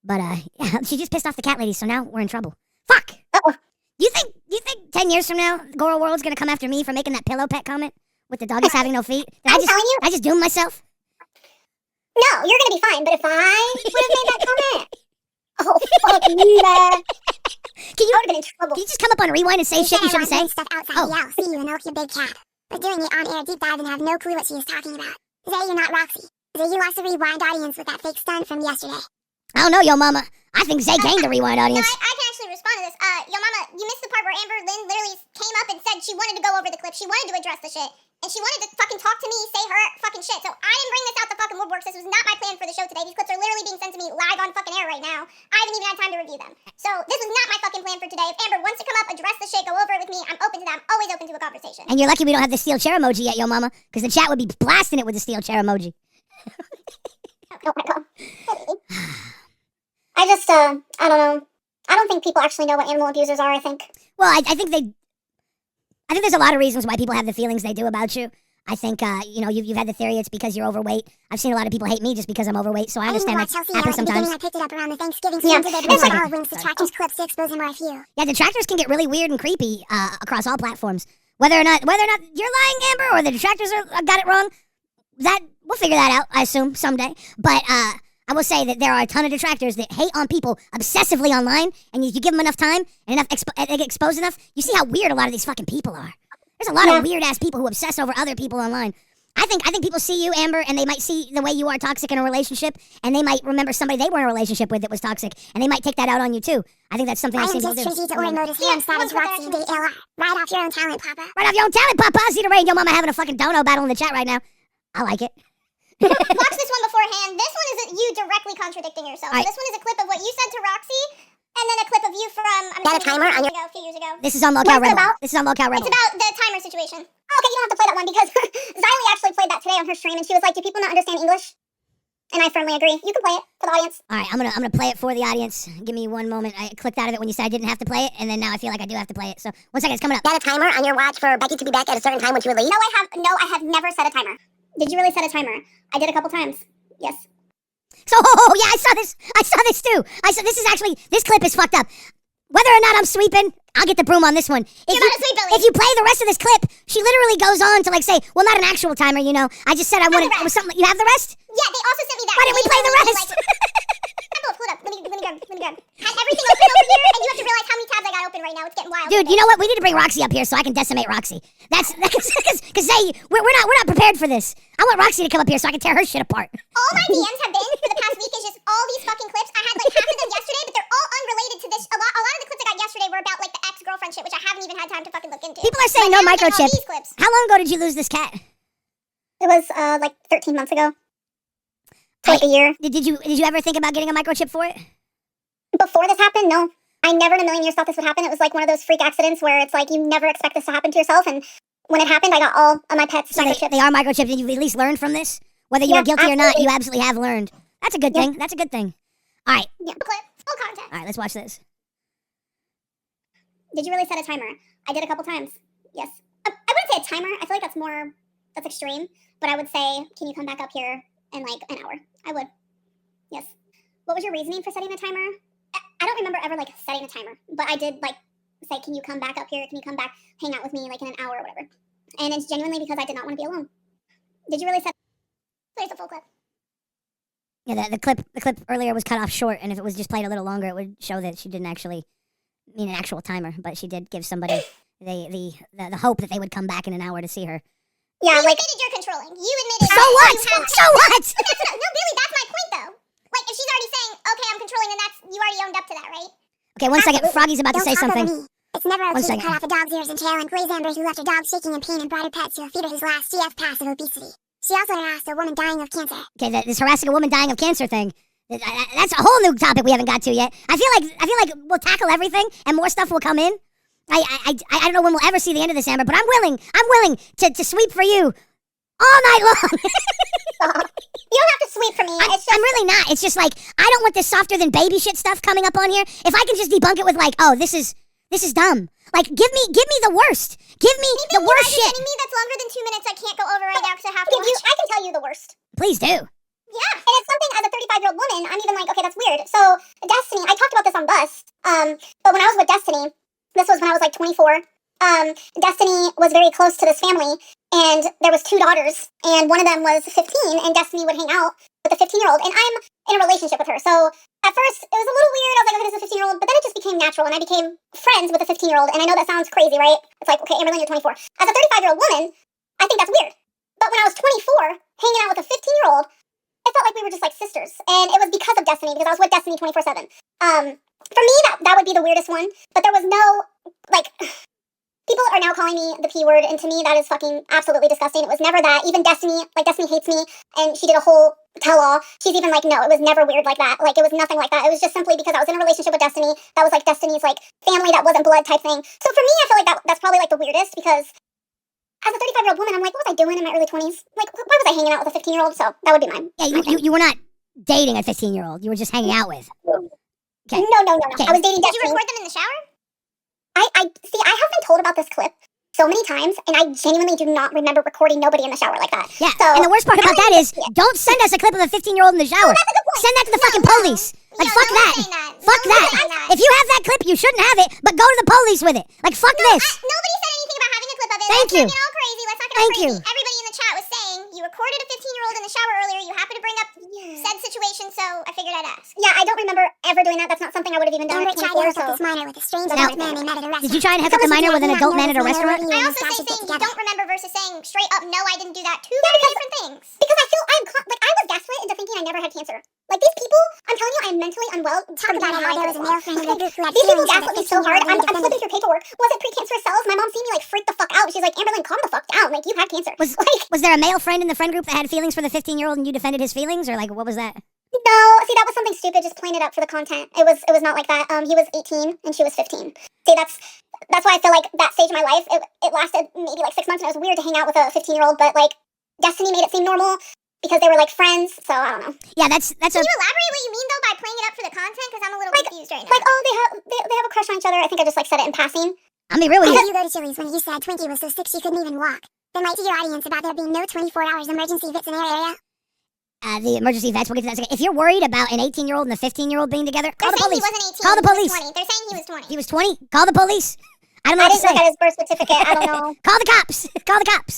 But yeah, she just pissed off the cat lady, so now we're in trouble. Fuck! Uh-oh. You think 10 years from now, Goro World's gonna come after me for making that pillow pet comment with the doggies having no feet? I'm telling you. I just doomed myself? No, you're gonna be fine, but if I would have made that comment, oh, fuck me, man. Can you, I would have been in trouble. can you just come up on Rewind and say shit you shouldn't say? Stuff outside Oh. yell, see you and milk your big cat. But doing the on-air deep dive and have no clue what she is talking about. Zay, you're not Roxy. Zay, you lost the Rewind audience with that fake stunt from yesterday. I don't know, yo mama. I think Zay gained the Rewind No, audience. I can actually respond to this. Yo, Mama, you missed the part where Amber Lynn literally came up and said she wanted to go over the clip. She wanted to address the shit. And she wanted to fucking talk to me, say her fucking shit. So I didn't bring this out the fucking woodworks. This was not my plan for the show today. These clips are literally being sent to me live on fucking air right now. I haven't even had time to review them. So this was not my fucking plan for today. If Amber wants to come up, address the shit, go over it with me, I'm open to that. I'm always open to a conversation. And you're lucky we don't have the steel chair emoji yet, yo mama, because the chat would be blasting it with the steel chair emoji. Oh my god. I just, I don't know. I don't think people actually know what animal abusers are, I think. Well, I think there's a lot of reasons why people have the feelings they do about you. I think, you've had the theory it's because you're overweight. I've seen a lot of people hate me just because I'm overweight, so I understand that Chelsea happens at the beginning. sometimes. I picked it up around the Thanksgiving Yeah. season. They It's put like- all Wings Detractors clips to expose more a few. Yeah, detractors can get really weird and creepy across all platforms. Whether or not you're lying, Amber, or the detractors got it wrong, that we'll figure that out, I assume, someday. But I will say that there are a ton of detractors that hate on people obsessively online, and you give them enough time and enough they get exposed enough, you see how weird a lot of these fucking people are. There's a lot of weird ass people who obsess over other people online. I think people see you, Amber, and they might see the way you are toxic in a relationship, and they might remember somebody they were in a relationship with that was toxic, and they might take that out on you too. I think that's something I've I'm seen people just do. tricky to order mode here and Savage Roxy date ALR. Right off your own talent, Papa. Right off your own talent, Papa. I see the rain. Yo, mama having a fucking dono battle in the chat right now. I like it. Watch this one beforehand. This one is you directly contradicting yourself. All right. This one is a clip of what you said to Roxy, and then a clip of you from Got a timer on a few years ago. This is on Locale What's it Rebel. about? This is on Locale It's Rebel. about the timer situation. Okay, you don't have to play that one because Xylee actually played that today on her stream, and she was like, do people not understand English? And I firmly agree. You can play it for the audience. All right, I'm gonna play it for the audience. Give me one moment. I clicked out of it when you said I didn't have to play it, and then now I feel like I do have to play it. So 1 second, it's coming up. Got a timer on your watch for Becky to be back at a certain time when she would leave? No, I have never set a timer. Did you really set a timer? I did a couple times. Yes. So yeah, I saw this. I saw this too. This clip is fucked up. Whether or not I'm sweeping, I'll get the broom on this one. You're not a sweep, Billy. If you play the rest of this clip, she literally goes on to like say, well, not an actual timer, you know. I just said I wanted. It was something. You have the rest? Yeah, they also sent me that. Why didn't we play the rest? Hold up. Let me grab. Had everything open over here, and you have to realize how many tabs I got open right now. It's getting wild. Dude, you know what? We need to bring Roxy up here so I can decimate Roxy. That's because we're not prepared for this. I want Roxy to come up here so I can tear her shit apart. All my DMs have been for the past week is just all these fucking clips. I had like half of them yesterday, but they're all unrelated to this. A lot of the clips I got yesterday were about like the ex-girlfriend shit, which I haven't even had time to fucking look into. People are saying But no now I'm getting all microchip. these clips. How long ago did you lose this cat? It was like 13 months ago. For like a year. Did you ever think about getting a microchip for it? Before this happened, no. I never in a million years thought this would happen. It was like one of those freak accidents where it's like you never expect this to happen to yourself. And when it happened, I got all of my pets So microchipped. they are microchipped, and you've at least learned from this? Whether you Yeah, were guilty or not, absolutely. you absolutely have learned. That's a good thing. That's a good thing. All right. Full clip, full content. All right, let's watch this. Did you really set a timer? I did a couple times. Yes. I wouldn't say a timer. I feel like that's extreme. But I would say, can you come back up here in like an hour? I would. Yes. What was your reasoning for setting a timer? I don't remember ever like setting a timer, but I did like say, can you come back up here? Can you come back, hang out with me like in an hour or whatever? And it's genuinely because I did not want to be alone. Did you really set? There's the full clip. Yeah, the clip earlier was cut off short, and if it was just played a little longer, it would show that she didn't actually mean an actual timer, but she did give somebody the hope that they would come back in an hour to see her. Yeah, You like admitted you're controlling. You admitted. So what? You have, So what? But that's no, Billy. That's my point, though. Like, if she's already saying, "Okay, I'm controlling," then that's you already owned up to that, right? Okay, one second. Froggy's about to say something. It's never One okay to second. cut off a dog's ears and tail and glaze Amber, who left her dog shaking in pain and brought her pet to feed her his last CF pass of obesity. She also harassed a woman dying of cancer. Okay, this harassing a woman dying of cancer thing. That's a whole new topic we haven't got to yet. I feel like we'll tackle everything and more stuff will come in. I don't know when we'll ever see the end of this, Amber, but I'm willing to sweep for you all night long. you don't have to sweep for me. It's just I'm really not. It's just like I don't want this softer than baby shit stuff coming up on here. If I can just debunk it with like, oh, this is dumb. Like, give me the worst. Give me the worst shit. Kidding me? That's longer than 2 minutes. I can't go over right now because I have to. I can tell you the worst. Please do. Yeah, and it's something as a 35-year-old woman, I'm even like, okay, that's weird. So Destiny, I talked about this on Bus, but when I was with Destiny, this was when I was like 24. Destiny was very close to this family, and there was 2 daughters, and one of them was 15, and Destiny would hang out with a 15-year-old, and I'm in a relationship with her. So at first, it was a little weird. I was like, okay, this is a 15-year-old, but then it just became natural, and I became friends with a 15-year-old, and I know that sounds crazy, right? It's like, okay, Amberlynn, you're 24. As a 35-year-old woman, I think that's weird. But when I was 24, hanging out with a 15-year-old, it felt like we were just like sisters, and it was because of Destiny, because I was with Destiny 24/7. For me, that would be the weirdest one, but there was no, like, people are now calling me the P word, and to me, that is fucking absolutely disgusting. It was never that. Even Destiny, like, Destiny hates me, and she did a whole tell-all. She's even like, no, it was never weird like that. Like, it was nothing like that. It was just simply because I was in a relationship with Destiny. That was, like, Destiny's, like, family that wasn't blood type thing. So for me, I feel like that's probably, like, the weirdest, because as a 35-year-old woman, I'm like, what was I doing in my early 20s? Like, why was I hanging out with a 15-year-old? So that would be mine. Yeah, you were not dating a 15-year-old. You were just hanging out with. Okay. No. Okay. I was dating Did Destiny. you record them in the shower? I see, I have been told about this clip so many times, and I genuinely do not remember recording nobody in the shower like that. Yeah, So, and the worst part about that is, don't send us a clip of a 15-year-old in the shower. that's a good point. Send that to the fucking police. Like, Yeah, fuck no one's that. saying that. Fuck No one's that. saying that. If you have that clip, you shouldn't have it, but go to the police with it. Like, fuck this. Nobody said anything about having a clip of it. Thank you. Let's not get all crazy. Let's not get Thank all crazy. you. Everybody in the chat was saying you recorded a 15-year-old in the shower earlier. You happened to bring up said situation, so I figured I'd ask. Yeah, I don't remember ever doing that. That's not something I would have even done Amber at tried to 24, hook up so... this minor with a strange Now- adult man they met at a restaurant. Did you try and hook up the minor with an adult man at a restaurant? I also say saying you don't remember versus saying straight up, no, I didn't do that. Two very different things. Because I feel like I was gaslit into thinking I never had cancer. Like, these people, I'm telling you, I am mentally unwell. Talk about how there was a male friend in the group who had These people feelings for gaslit the me so hard. 15-year-old I'm flipping defendant. through paperwork. Was it precancerous cells? My mom seen me, like, freak the fuck out. She's like, Amberlynn, calm the fuck down. Like, you had cancer. Was there a male friend in the friend group that had feelings for the 15-year-old and you defended his feelings? Or, like, what was that? No, see, that was something stupid, just playing it up for the content. It was not like that. He was 18 and she was 15. See, that's why I feel like that stage of my life, it lasted maybe like 6 months, and it was weird to hang out with a 15-year-old, but like Destiny made it seem normal because they were like friends. So I don't know. Yeah, that's Can you elaborate what you mean though by playing it up for the content? Because I'm a little confused right now. Like, oh, they have a crush on each other. I think I just like said it in passing. I'll be real with Why you. did you go to Chili's when you said Twinkie was so sick she couldn't even walk? Then lie to your audience about there being no 24 hours emergency vets in their area. The emergency vets, we'll get to that in a second. If you're worried about an 18-year-old and a 15-year-old being together, call They're the saying police. he wasn't 18. Call the he was police. 20. They're saying he was 20. He was 20? Call the police. I don't know I what to didn't look say. at his birth certificate. I don't know. Call the cops. Call the cops.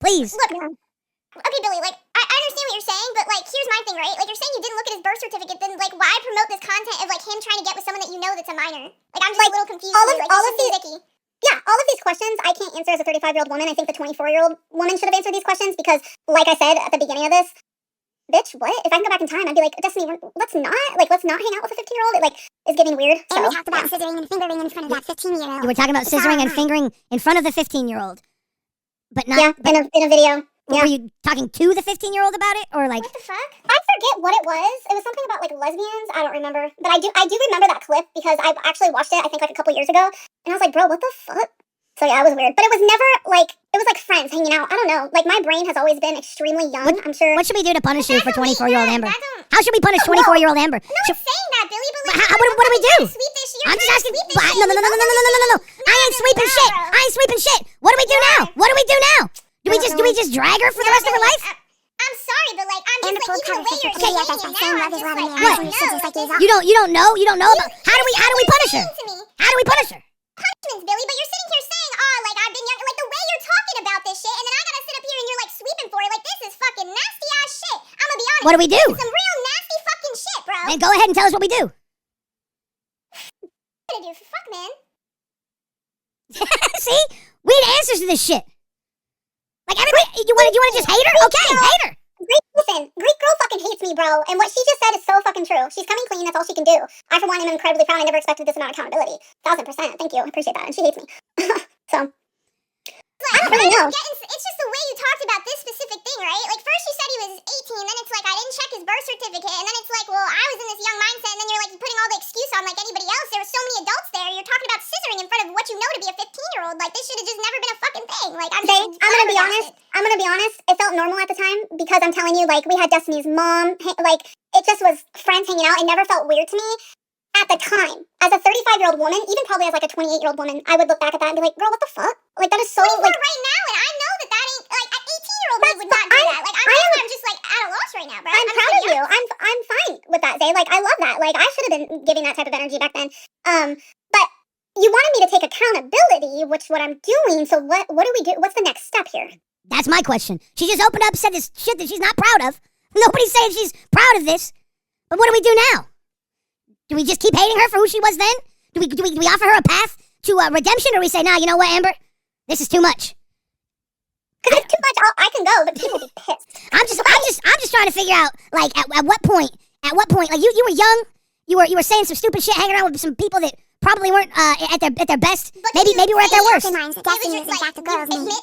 Please. Look, okay, Billy, like, I understand what you're saying, but, like, here's my thing, right? Like, you're saying you didn't look at his birth certificate, then, like, why promote this content of, like, him trying to get with someone that you know that's a minor? Like, I'm just Like, a little confused. all here. of- Like, all this of is these- sticky. Yeah, all of these questions I can't answer as a 35-year-old woman. I think the 24-year-old woman should have answered these questions because, like I said at the beginning of this, bitch, what? If I can go back in time, I'd be like, Destiny, let's not hang out with a 15-year-old. It, like, is getting weird. So, And we talked about scissoring and fingering in front of that 15-year-old. You were talking about scissoring and fingering in front of the 15-year-old. But not. yeah, But in a video. Yeah. were you talking to the 15-year-old about it? Or, like. What the fuck? I forget what it was. It was something about like lesbians. I don't remember, but I do remember that clip because I actually watched it. I think like a couple years ago, and I was like, bro, what the fuck? So yeah, it was weird, but it was never like it was like friends hanging out. I don't know. Like my brain has always been extremely young. I'm sure. What should we do to punish you for 24-year-old Amber? That don't... How should we punish 24-year-old Amber? No one's saying that, Billy, but, like, What do we do? Sweep this shit. I'm just asking. Sweep this shit. No. I ain't sweeping shit. bro. I ain't sweeping shit. What do we do now? What do we do now? Do we just drag her for the rest of her life? I'm sorry, but like I'm And just the like even the way you're cold saying cover it same now, love I'm is just love like and I marriage don't when it scissors know. like Like, these You don't know about how do we punish her? to me. How do we punish her? punishments, Billy, but you're sitting here saying, oh, like, I've been young. Like, the way you're talking about this shit, and then I gotta sit up here and you're, like, sweeping for it. Like, this is fucking nasty-ass shit. I'm gonna be honest. What do we do? This is some real nasty fucking shit, bro. Then go ahead and tell us what we do. What do you do? Fuck, man. See? We need answers to this shit. Like, everybody, you want to just hate her? Okay, hate her. Listen, Greek girl fucking hates me, bro. And what she just said is so fucking true. She's coming clean. That's all she can do. I, for one, am incredibly proud. I never expected this amount of accountability. 1000%. Thank you. I appreciate that. And she hates me. So, I don't really know. It's just the way you talked about this specific thing, right? Like, first you said he was 18, then it's like, I didn't check his birth certificate, and then it's like, well, I was in this young mindset, and then you're like putting all the excuse on like anybody else. There were so many adults there. You're talking about scissoring in front of what you know to be a 15-year-old. Like, this should have just never been a fucking thing. Like, I'm gonna be honest. I'm gonna be honest. It felt normal at the time because I'm telling you, like, we had Destiny's mom. Like, it just was friends hanging out. It never felt weird to me at the time. As a 35-year-old woman, even probably as like a 28-year-old woman, I would look back at that and be like, girl, what the fuck? Like, that is so like right now, and I know that ain't like an 18-year-old would not do that. Like, I'm just like at a loss right now, bro. I'm proud of you. I'm fine with that, Zay. Like, I love that. Like, I should have been giving that type of energy back then. But you wanted me to take accountability, which what I'm doing. So what do we do? What's the next step here? That's my question. She just opened up, said this shit that she's not proud of. Nobody's saying she's proud of this. But what do we do now? Do we just keep hating her for who she was then? Do we offer her a path to redemption, or we say, nah, you know what, Amber? This is too much. Because it's too much. I can go, but people will be pissed. I'm just trying to figure out, like, at what point, like, you were young, you were saying some stupid shit, hanging around with some people that probably weren't at their best. Maybe were at their worst. You admit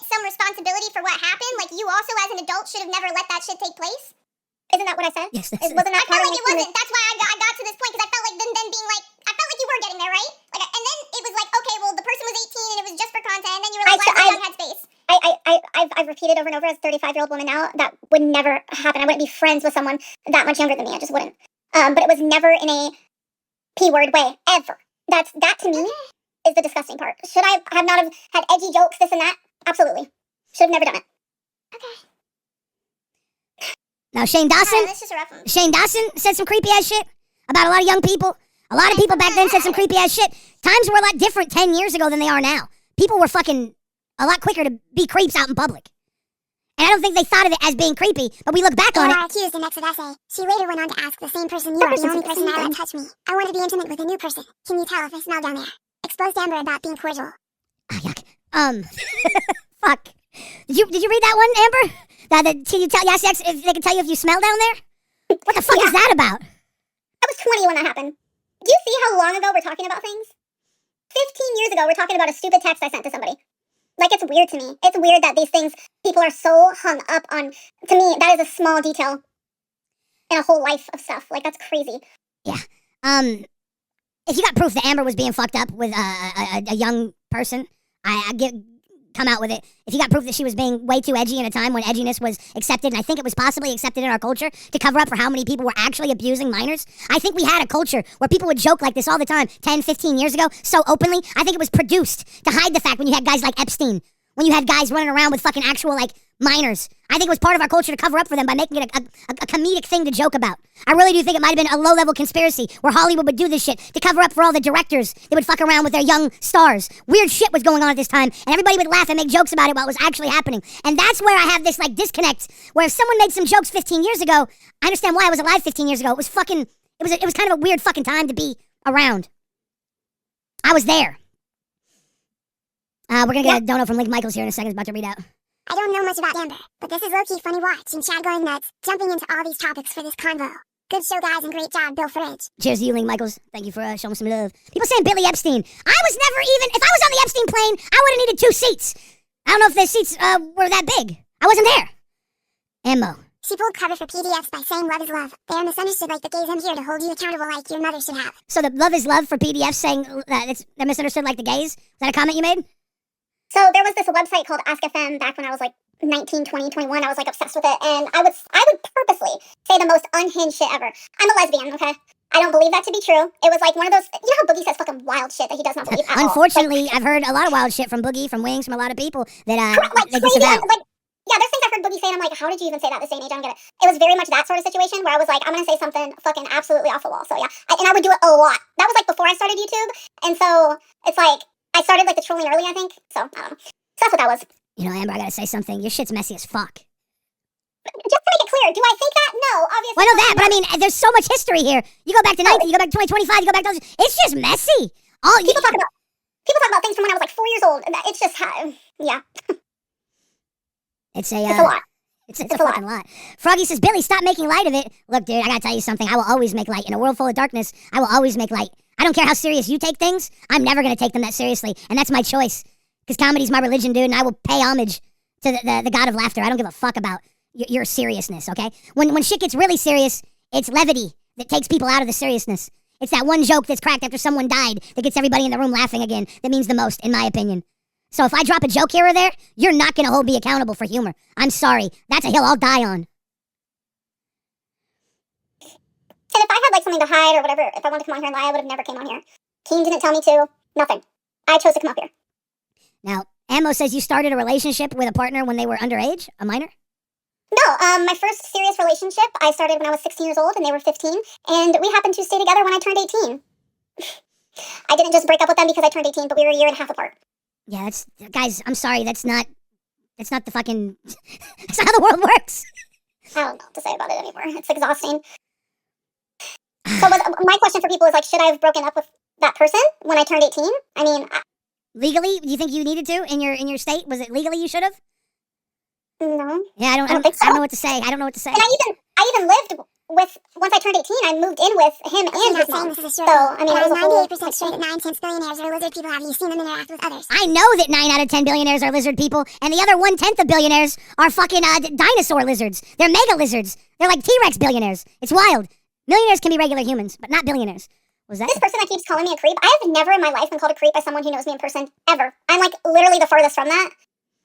some responsibility for what happened. Like, you also, as an adult, should have never let that shit take place. Isn't that what I said? Yes. Wasn't that I felt like it wasn't. That's why I got to this point, because I felt like then being like, I felt like you were getting there, right? Like, and then it was like, okay, well, the person was 18 and it was just for content, and then you were like, well, I had space. I've repeated over and over as a 35-year-old woman now, that would never happen. I wouldn't be friends with someone that much younger than me. I just wouldn't. But it was never in a P-word way, ever. That to me is the disgusting part. Should I have not have had edgy jokes, this and that? Absolutely. Should have never done it. Okay. Now, Shane Dawson said some creepy ass shit about a lot of young people. A lot of people back then said some creepy ass shit. Times were a lot different 10 years ago than they are now. People were fucking a lot quicker to be creeps out in public. And I don't think they thought of it as being creepy, but we look back on it. ALR accused in next of essay. She later went on to ask the same person you are, the only person I let touch me. I want to be intimate with a new person. Can you tell if I smell down there? Exposed Amber about being cordial. Oh, yuck. Fuck. Did you read that one, Amber? Can you tell yes, if they can tell you if you smell down there? What the fuck is that about? I was 20 when that happened. Do you see how long ago we're talking about things? 15 years ago, we're talking about a stupid text I sent to somebody. Like, it's weird to me. It's weird that these things, people are so hung up on. To me, that is a small detail in a whole life of stuff. Like, that's crazy. Yeah. If you got proof that Amber was being fucked up with a young person, come out with it. If you got proof that she was being way too edgy in a time when edginess was accepted, and I think it was possibly accepted in our culture to cover up for how many people were actually abusing minors. I think we had a culture where people would joke like this all the time 10, 15 years ago so openly. I think it was produced to hide the fact when you had guys like Epstein, when you had guys running around with fucking actual, like, minors. I think it was part of our culture to cover up for them by making it a comedic thing to joke about. I really do think it might have been a low-level conspiracy where Hollywood would do this shit to cover up for all the directors that would fuck around with their young stars. Weird shit was going on at this time, and everybody would laugh and make jokes about it while it was actually happening. And that's where I have this, like, disconnect, where if someone made some jokes 15 years ago, I understand why I was alive 15 years ago. It was fucking, it was kind of a weird fucking time to be around. I was there. We're gonna get a donut from Link Michaels here in a second. It's about to read out. I don't know much about Amber, but this is low-key funny watch, and Chad going nuts, jumping into all these topics for this convo. Good show, guys, and great job, Bill Fridge. Cheers to you, Link Michaels. Thank you for showing some love. People saying Billy Epstein. I was never even, if I was on the Epstein plane, I would have needed 2 seats. I don't know if the seats were that big. I wasn't there. Ammo. She pulled cover for PDFs by saying love is love. They are misunderstood like the gays I'm here to hold you accountable like your mother should have. So the love is love for PDFs saying they're misunderstood like the gays? Is that a comment you made? So there was this website called Ask FM back when I was like 19, 20, 21. I was like obsessed with it, and I would purposely say the most unhinged shit ever. I'm a lesbian, okay? I don't believe that to be true. It was like one of those, you know how Boogie says fucking wild shit that he does not believe at all. Unfortunately, I've heard a lot of wild shit from Boogie, from Wings, from a lot of people that they crazy, disavow. Yeah, there's things I've heard Boogie say, and I'm like, how did you even say that this day and age? I don't get it. It was very much that sort of situation where I was like, I'm gonna say something fucking absolutely off the wall. So yeah, and I would do it a lot. That was like before I started YouTube, and so it's like, I started like the trolling early, I think. So I don't know. So that's what that was. You know, Amber, I gotta say something. Your shit's messy as fuck. Just to make it clear, do I think that? No, obviously. Well, I know that, but I mean, there's so much history here. You go back to 19, you go back to 2025, you go back to... It's just messy. People talk about things from when I was like 4 years old. It's just, yeah. It's a lot. It's a fucking lot. Froggy says, Billy, stop making light of it. Look, dude, I gotta tell you something. I will always make light. In a world full of darkness, I will always make light. I don't care how serious you take things. I'm never gonna take them that seriously. And that's my choice. Because comedy's my religion, dude, and I will pay homage to the god of laughter. I don't give a fuck about your seriousness, okay? When shit gets really serious, it's levity that takes people out of the seriousness. It's that one joke that's cracked after someone died that gets everybody in the room laughing again that means the most, in my opinion. So if I drop a joke here or there, you're not going to hold me accountable for humor. I'm sorry. That's a hill I'll die on. And if I had like something to hide or whatever, if I wanted to come on here and lie, I would have never came on here. Keen didn't tell me to. Nothing. I chose to come up here. Now, Ammo says you started a relationship with a partner when they were underage, a minor? No, my first serious relationship, I started when I was 16 years old and they were 15, and we happened to stay together when I turned 18. I didn't just break up with them because I turned 18, but we were a year and a half apart. Yeah, guys, I'm sorry, that's not the fucking, that's not how the world works. I don't know what to say about it anymore. It's exhausting. So my question for people is like, should I have broken up with that person when I turned 18? I mean... Legally, do you think you needed to in your state? Was it legally you should have? No. Yeah, I don't think so. I don't know what to say. I don't know what to say. And I even lived with, once I turned 18, I moved in with him and his mom. So, I mean, it was 98% sure that 9/10 billionaires are lizard people. Have you seen them interact with others? I know that 9 out of 10 billionaires are lizard people, and the other 1/10 of billionaires are fucking dinosaur lizards. They're mega lizards. They're like T-Rex billionaires. It's wild. Millionaires can be regular humans, but not billionaires. Was that? This person that keeps calling me a creep, I have never in my life been called a creep by someone who knows me in person, ever. I'm like literally the farthest from that.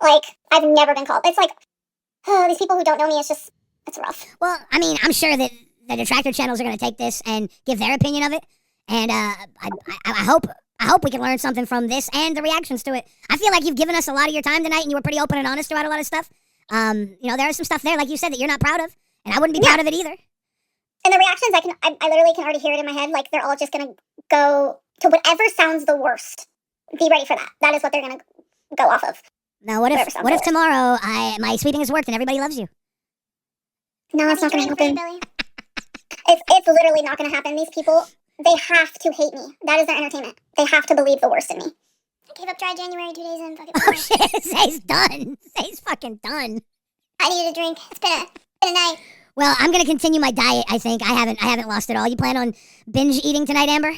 Like, I've never been called. It's like, these people who don't know me, it's rough. Well, I mean, I'm sure that the detractor channels are going to take this and give their opinion of it, and I hope we can learn something from this and the reactions to it. I feel like you've given us a lot of your time tonight, and you were pretty open and honest about a lot of stuff. You know, there is some stuff there, like you said, that you're not proud of, and I wouldn't be proud of it either. And the reactions, I literally can already hear it in my head. Like, they're all just going to go to whatever sounds the worst. Be ready for that. That is what they're going to go off of. Now, what if tomorrow my sweeping has worked and everybody loves you? No, it's not going to happen. It's literally not going to happen. These people, they have to hate me. That is their entertainment. They have to believe the worst in me. I gave up dry January 2 days in. Fucking oh shit, Zay's done. Zay's fucking done. I needed a drink. It's been a night. Well, I'm gonna continue my diet. I think I haven't lost it all. You plan on binge eating tonight, Amber?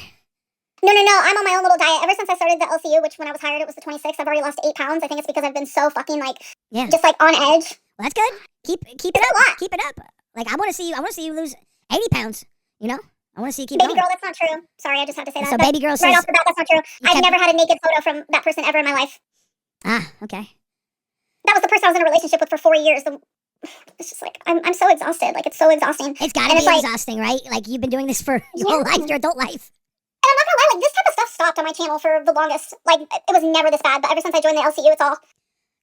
No. I'm on my own little diet. Ever since I started the LCU, which when I was hired it was the 26th, I've already lost 8 pounds. I think it's because I've been so fucking just like on edge. Well, that's good. Keep it up. Keep it up. Like I want to see you lose 80 pounds. You know, I want to see you keep Baby going. girl, that's not true. Sorry, I just had to say that. So baby girl says right off the bat, that's not true. I've never had a naked photo from that person ever in my life. Ah, okay. That was the person I was in a relationship with for 4 years. It's just like I'm so exhausted. Like, it's so exhausting. It's gotta be exhausting, right? Like you've been doing this for your whole life, your adult life. And I'm not gonna lie, like this type of stuff stopped on my channel for the longest. Like it was never this bad, but ever since I joined the LCU, it's all.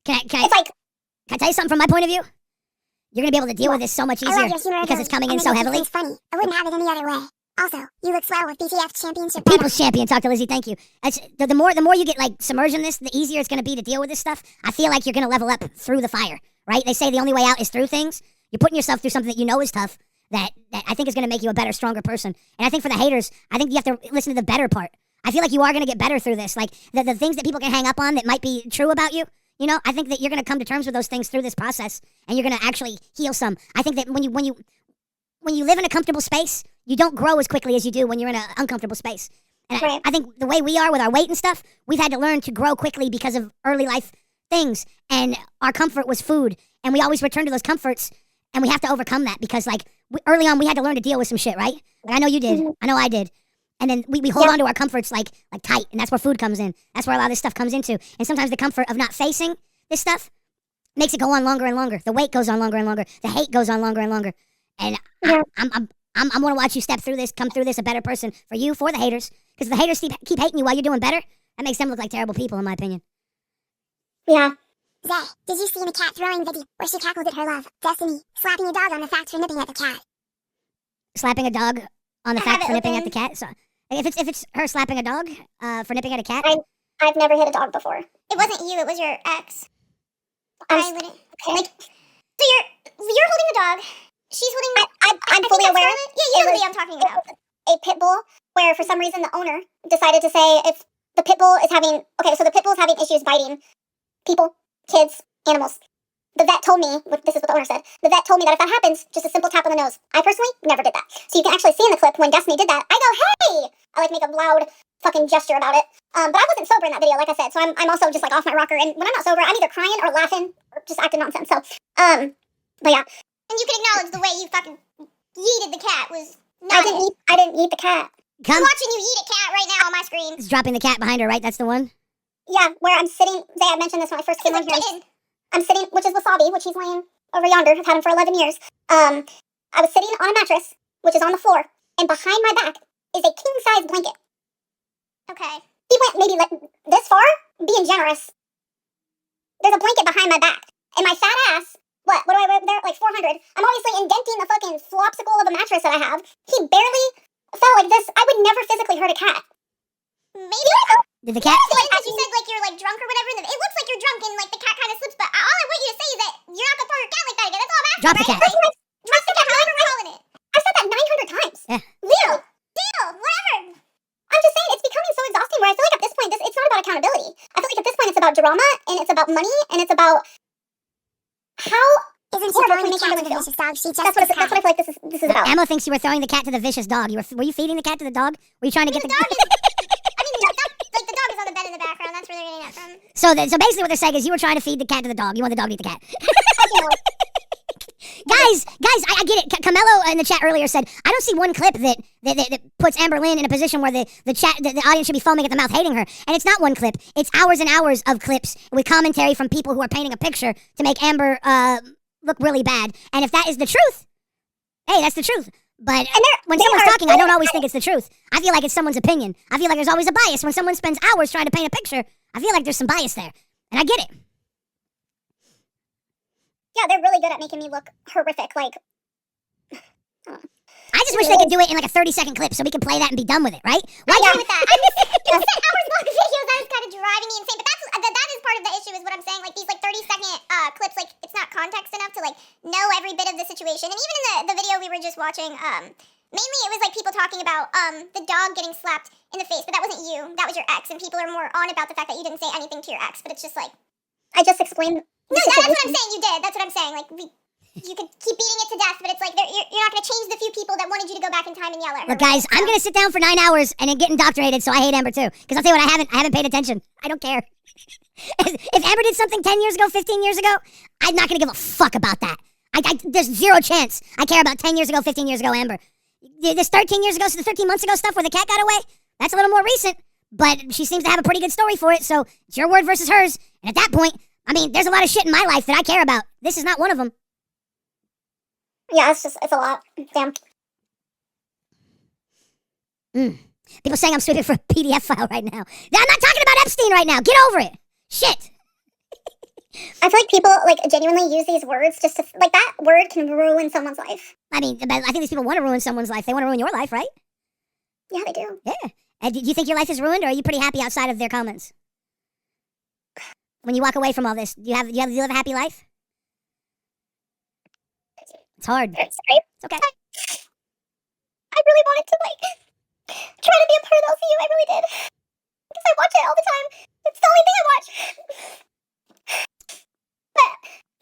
Can I tell you something from my point of view? You're gonna be able to deal with this so much easier because it's coming in so heavily. It's funny. I wouldn't have it any other way. Also, you look swell with BTF championship. People's champion. Talk to Lizzie. Thank you. The more you get like submerged in this, the easier it's gonna be to deal with this stuff. I feel like you're gonna level up through the fire, right? They say the only way out is through things. You're putting yourself through something that you know is tough. That I think is gonna make you a better, stronger person. And I think for the haters, I think you have to listen to the better part. I feel like you are gonna get better through this. Like the things that people can hang up on that might be true about you. You know, I think that you're gonna come to terms with those things through this process, and you're gonna actually heal some. I think that when you live in a comfortable space, you don't grow as quickly as you do when you're in an uncomfortable space. And right. I think the way we are with our weight and stuff, we've had to learn to grow quickly because of early life things, and our comfort was food, and we always return to those comforts, and we have to overcome that because early on we had to learn to deal with some shit, right? Like I know you did, I know I did. And then we hold on to our comforts like tight, and that's where food comes in. That's where a lot of this stuff comes into. And sometimes the comfort of not facing this stuff makes it go on longer and longer. The weight goes on longer and longer. The hate goes on longer and longer. And I'm gonna watch you step through this, come through this a better person for you, for the haters. Because the haters keep hating you while you're doing better. That makes them look like terrible people, in my opinion. Yeah. Zay, did you see the cat throwing video where she cackled at her love, Destiny, slapping a dog on the fact for nipping at the cat? Slapping a dog on the fact for nipping at the cat? So if it's her slapping a dog for nipping at a cat, I've never hit a dog before. It wasn't you. It was your ex. Okay. Like, so you're holding the dog. She's holding. I'm fully aware. Yeah, you know the video I'm talking about. A pit bull where for some reason the owner decided to say if the pit bull is having issues biting people, kids, animals. The vet told me, this is what the owner said, the vet told me that if that happens, just a simple tap on the nose. I personally never did that. So you can actually see in the clip when Destiny did that, I go, hey! I like make a loud fucking gesture about it. But I wasn't sober in that video, like I said, so I'm also just like off my rocker. And when I'm not sober, I'm either crying or laughing or just acting nonsense. So, but yeah. And you can acknowledge the way you fucking yeeted the cat was I not it. didn't eat the cat. I'm watching you yeet a cat right now on my screen. It's dropping the cat behind her, right? That's the one? Yeah, where I'm sitting. Zay, I mentioned this when I first came in here. I'm sitting, which is Wasabi, which he's laying over yonder. I've had him for 11 years. I was sitting on a mattress, which is on the floor, and behind my back is a king-size blanket. Okay. He went maybe like this far, being generous. There's a blanket behind my back. And my fat ass, what do I wear there? Like 400. I'm obviously indenting the fucking flopsicle of a mattress that I have. He barely fell like this. I would never physically hurt a cat. Maybe. Did the cat? Because you said like you're like drunk or whatever. And it looks like you're drunk and like the cat kind of slips. But all I want you to say is that you're not gonna throw your cat like that again. That's all I'm asking. Drop the right? cat. Drop the cat. However we're calling it. I've said that 900 times. Yeah. Deal. Whatever. I'm just saying, it's becoming so exhausting where I feel like at this point, it's not about accountability. I feel like at this point, it's about drama, and it's about money, and it's about how Isn't she horrible throwing can the make cat to somebody the feel. vicious dog? She just That's what I feel like this is about. Emma thinks you were throwing the cat to the vicious dog. Were you feeding the cat to the dog? Were you trying to get the dog is, I mean, like the dog is on the bed in the background. That's where they're getting that from. So basically what they're saying is you were trying to feed the cat to the dog. You want the dog to eat the cat. Guys, I get it. Camelo in the chat earlier said, I don't see one clip that puts Amber Lynn in a position where the audience should be foaming at the mouth hating her. And it's not one clip. It's hours and hours of clips with commentary from people who are painting a picture to make Amber look really bad. And if that is the truth, hey, that's the truth. But when someone's talking, I don't always think it's the truth. I feel like it's someone's opinion. I feel like there's always a bias. When someone spends hours trying to paint a picture, I feel like there's some bias there. And I get it. Yeah, they're really good at making me look horrific. Like, I just wish they could do it in like a 30-second clip so we can play that and be done with it, right? Why I can't agree with that. You said hours long videos. That is kind of driving me insane. But that is part of the issue, is what I'm saying. Like these like 30-second clips, like it's not context enough to like know every bit of the situation. And even in the video we were just watching, mainly it was like people talking about the dog getting slapped in the face, but that wasn't you. That was your ex, and people are more on about the fact that you didn't say anything to your ex. But it's just like I just explained. no, that's what I'm saying. You did. That's what I'm saying. Like you could keep beating it to death, but it's like you're not going to change the few people that wanted you to go back in time and yell at her. Look, guys, I'm going to sit down for 9 hours and then get indoctrinated, so I hate Amber too. Because I'll tell you what, I haven't paid attention. I don't care. If Amber did something 10 years ago, 15 years ago, I'm not going to give a fuck about that. There's zero chance I care about 10 years ago, 15 years ago, Amber. This 13 years ago, so the 13 months ago stuff where the cat got away, that's a little more recent. But she seems to have a pretty good story for it, so it's your word versus hers. And at that point, I mean, there's a lot of shit in my life that I care about. This is not one of them. Yeah, it's a lot. Damn. People saying I'm sweeping for a PDF file right now. I'm not talking about Epstein right now. Get over it. Shit. I feel like people like genuinely use these words just to like that word can ruin someone's life. I mean, I think these people want to ruin someone's life. They want to ruin your life, right? Yeah, they do. Yeah. And do you think your life is ruined, or are you pretty happy outside of their comments? When you walk away from all this, do you live a happy life? It's hard. Sorry. It's okay. I really wanted to like try to be a part of LCU. I really did because I watch it all the time. It's the only thing I watch. But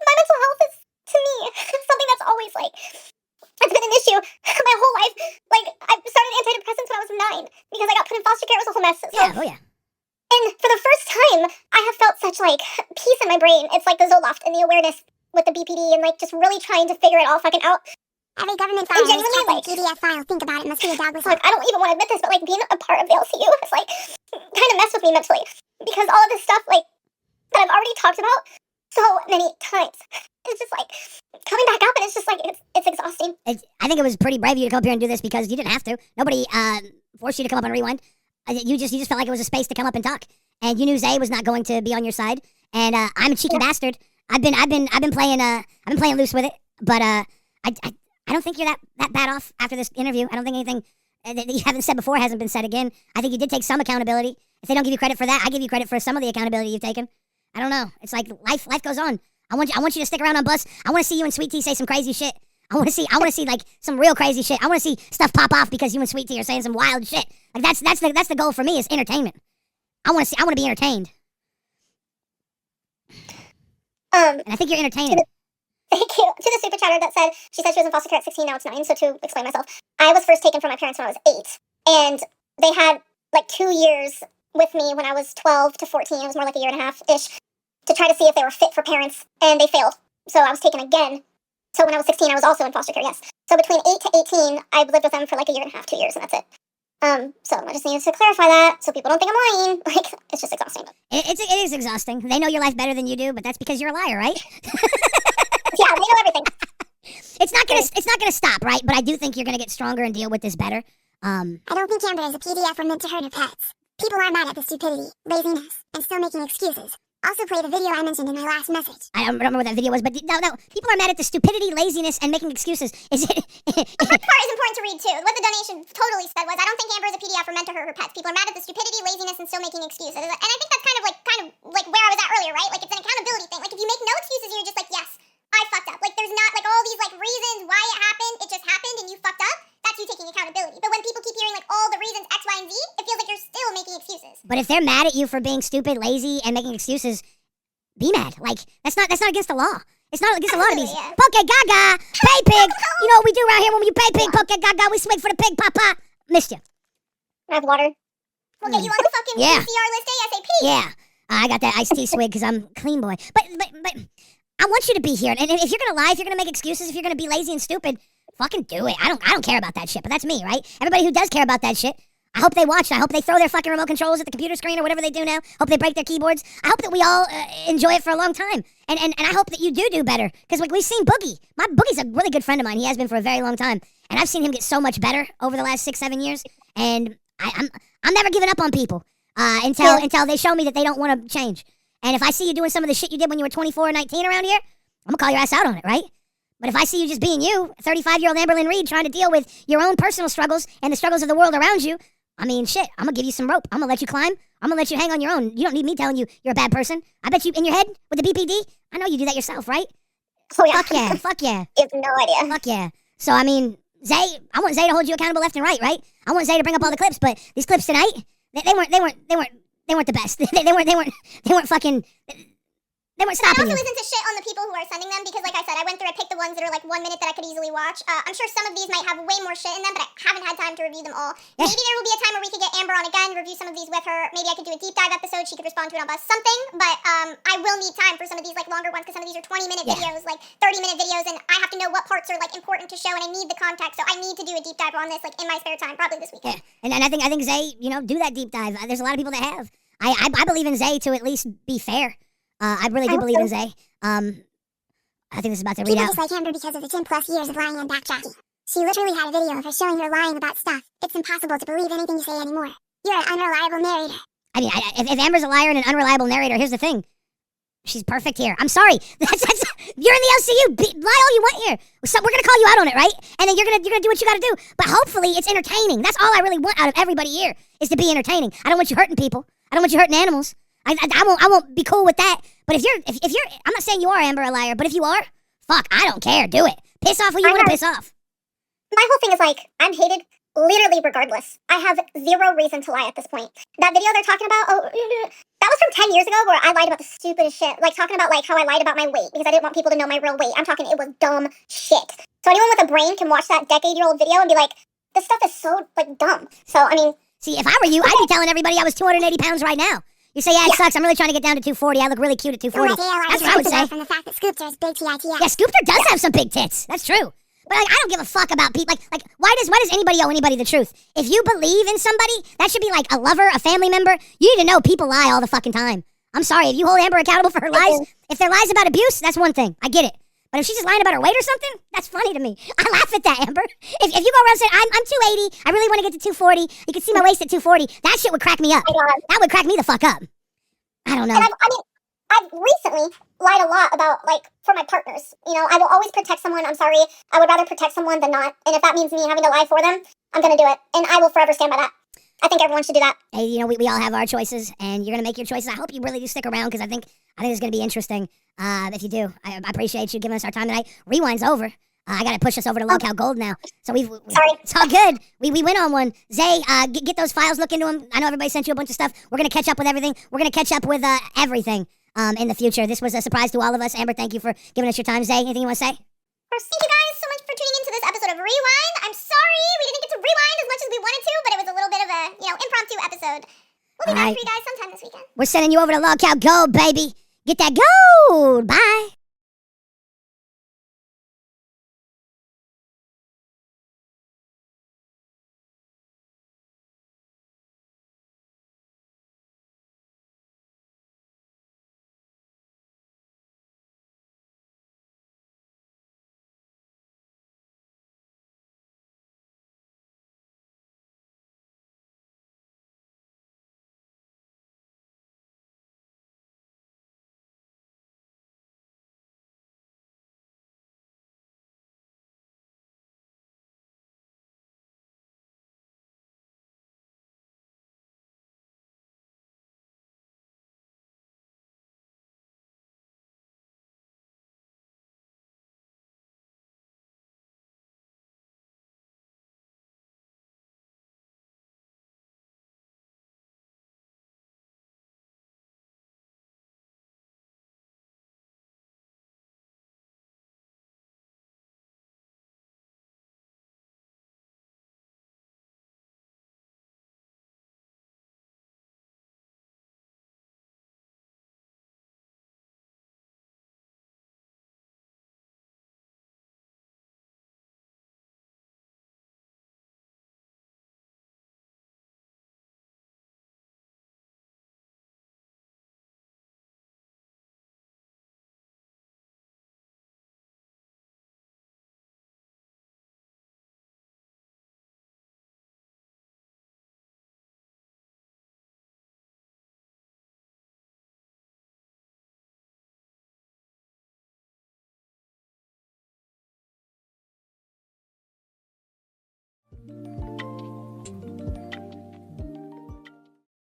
my mental health is, to me, something that's always like it's been an issue my whole life. Like I started antidepressants when I was 9 because I got put in foster care. It was a whole mess. So, Yeah. Oh yeah. and for the first time, I have felt such like peace in my brain. It's like the Zoloft and the awareness with the BPD and like just really trying to figure it all fucking out. Every government file is genuinely, kept in a like- PDF file. Think about it. Must be a dog whistle. Like, I don't even want to admit this, but like being a part of the LCU is like kind of messed with me mentally because all of this stuff like that I've already talked about so many times. It's just like coming back up, and it's just like it's exhausting. I think it was pretty brave of you to come up here and do this because you didn't have to. Nobody forced you to come up on Rewind. You just felt like it was a space to come up and talk, and you knew Zay was not going to be on your side. And I'm a cheeky bastard. I've been playing loose with it, but I don't think you're that bad off after this interview. I don't think anything that you haven't said before hasn't been said again. I think you did take some accountability. If they don't give you credit for that, I give you credit for some of the accountability you've taken. I don't know. It's like life goes on. I want you to stick around on bus. I want to see you and Sweet Tea say some crazy shit. I want to see like some real crazy shit. I want to see stuff pop off because you and Sweet Tea are saying some wild shit. Like that's the goal for me is entertainment. I want to be entertained. And I think you're entertaining. Thank you to the super chatter that she said she was in foster care at 16, now it's 9. So to explain myself, I was first taken from my parents when I was 8, and they had like 2 years with me when I was 12 to 14. It was more like a year and a half ish to try to see if they were fit for parents, and they failed. So I was taken again. So when I was 16, I was also in foster care. Yes. So between 8 to 18, I lived with them for like a year and a half, 2 years, and that's it. So I just needed to clarify that so people don't think I'm lying. Like, it's just exhausting. It is exhausting. They know your life better than you do, but that's because you're a liar, right? Yeah, they know everything. It's not gonna stop, right? But I do think you're gonna get stronger and deal with this better. I don't think Amber is a PDF or meant to hurt her pets. People are mad at the stupidity, laziness, and still making excuses. Also play the video I mentioned in my last message. I don't remember what that video was, but no, people are mad at the stupidity, laziness, and making excuses. Is it? That part is important to read too. What the donation totally said was, I don't think Amber is a PDF or meant to hurt her pets. People are mad at the stupidity, laziness, and still making excuses. And I think that's kind of like where I was at earlier, right? Like it's an accountability thing. Like if you make no excuses, you're just like, yes, I fucked up. Like there's not like all these like reasons why it happened. It just happened and you fucked up. That's you taking accountability. But when people keep hearing like all the reasons X, Y, and Z, it feels like you're still making excuses. But if they're mad at you for being stupid, lazy, and making excuses, be mad. Like that's not against the law. It's not against the law to be poke gaga, pay pig. You know what we do around here when you pay pig, poke gaga, we swig for the pig, papa. Missed you. I have water. We'll get you on the fucking PCR list ASAP. Yeah, I got that iced tea swig because I'm clean boy. But I want you to be here. And if you're gonna lie, if you're gonna make excuses, if you're gonna be lazy and stupid, fucking do it. I don't care about that shit. But that's me, right? Everybody who does care about that shit, I hope they watch. I hope they throw their fucking remote controls at the computer screen or whatever they do now. Hope they break their keyboards. I hope that we all enjoy it for a long time. And I hope that you do better. Because like we've seen Boogie. Boogie's a really good friend of mine. He has been for a very long time. And I've seen him get so much better over the last 6-7 years. And I'm never giving up on people until they show me that they don't want to change. And if I see you doing some of the shit you did when you were 24 or 19 around here, I'm going to call your ass out on it, right? But if I see you just being you, 35-year-old Amberlynn Reed trying to deal with your own personal struggles and the struggles of the world around you, I mean, shit, I'm going to give you some rope. I'm going to let you climb. I'm going to let you hang on your own. You don't need me telling you you're a bad person. I bet you in your head with the BPD, I know you do that yourself, right? Oh, yeah. Fuck yeah. Fuck yeah. You have no idea. Fuck yeah. So, I mean, Zay, I want Zay to hold you accountable left and right? I want Zay to bring up all the clips, but these clips tonight, they weren't the best. They weren't fucking... They weren't stopping I also you. isn't to shit on the people who are sending them because, like I said, I went through, I picked the ones that are like 1 minute that I could easily watch. I'm sure some of these might have way more shit in them, but I haven't had time to review them all. Yeah. Maybe there will be a time where we could get Amber on again, review some of these with her. Maybe I could do a deep dive episode. She could respond to it on bus, something. But I will need time for some of these like longer ones because some of these are 20-minute videos, like 30-minute videos, and I have to know what parts are like important to show, and I need the context. So I need to do a deep dive on this like in my spare time, probably this weekend. Yeah. And I think Zay, do that deep dive. There's a lot of people that have. I believe in Zay to at least be fair. I really do believe in Zay. I think this is about to read out. People dislike Amber because of the 10+ years of lying and backtracking. She literally had a video of her showing her lying about stuff. It's impossible to believe anything you say anymore. You're an unreliable narrator. I mean, if Amber's a liar and an unreliable narrator, here's the thing. She's perfect here. I'm sorry. That's you're in the LCU. Lie all you want here. So we're gonna call you out on it, right? And then you're gonna do what you gotta do. But hopefully it's entertaining. That's all I really want out of everybody here is to be entertaining. I don't want you hurting people. I don't want you hurting animals. I won't be cool with that. But if you're, I'm not saying you are, Amber, a liar, but if you are, fuck, I don't care. Do it. Piss off who you want to piss off. My whole thing is like, I'm hated literally regardless. I have zero reason to lie at this point. That video they're talking about, that was from 10 years ago where I lied about the stupidest shit. Like talking about like how I lied about my weight because I didn't want people to know my real weight. I'm talking, it was dumb shit. So anyone with a brain can watch that decade-year-old video and be like, this stuff is so like dumb. So I mean, see, if I were you, I'd be telling everybody I was 280 pounds right now. You say, yeah, it sucks. I'm really trying to get down to 240. I look really cute at 240. That's what I would say. From the fact that Scoopter's big TITS. Yeah, Scoopter does have some big tits. That's true. But like, I don't give a fuck about people. Like, why does anybody owe anybody the truth? If you believe in somebody, that should be like a lover, a family member. You need to know people lie all the fucking time. I'm sorry. If you hold Amber accountable for her lies, if they're lies about abuse, that's one thing. I get it. But if she's just lying about her weight or something, that's funny to me. I laugh at that, Amber. If you go around saying, I'm 280, I really want to get to 240, you can see my waist at 240, that shit would crack me up. That would crack me the fuck up. I don't know. And I've recently lied a lot about, like, for my partners. You know, I will always protect someone. I'm sorry. I would rather protect someone than not. And if that means me having to lie for them, I'm going to do it. And I will forever stand by that. I think everyone should do that. Hey, you know, we all have our choices, and you're gonna make your choices. I hope you really do stick around because I think it's gonna be interesting. If you do, I appreciate you giving us our time tonight. Rewind's over. I gotta push us over to Locale Gold now. So Sorry. it's all good. We went on one. Zay, get those files, look into them. I know everybody sent you a bunch of stuff. We're gonna catch up with everything. We're gonna catch up with everything in the future. This was a surprise to all of us. Amber, thank you for giving us your time. Zay, anything you want to say? Thank you guys so much for tuning into this episode of Rewind. I'm sorry we didn't get to rewind as much as we wanted to, but it was a little bit of a, impromptu episode. We'll be back for you guys sometime this weekend. We're sending you over to Locale Gold, baby. Get that gold. Bye.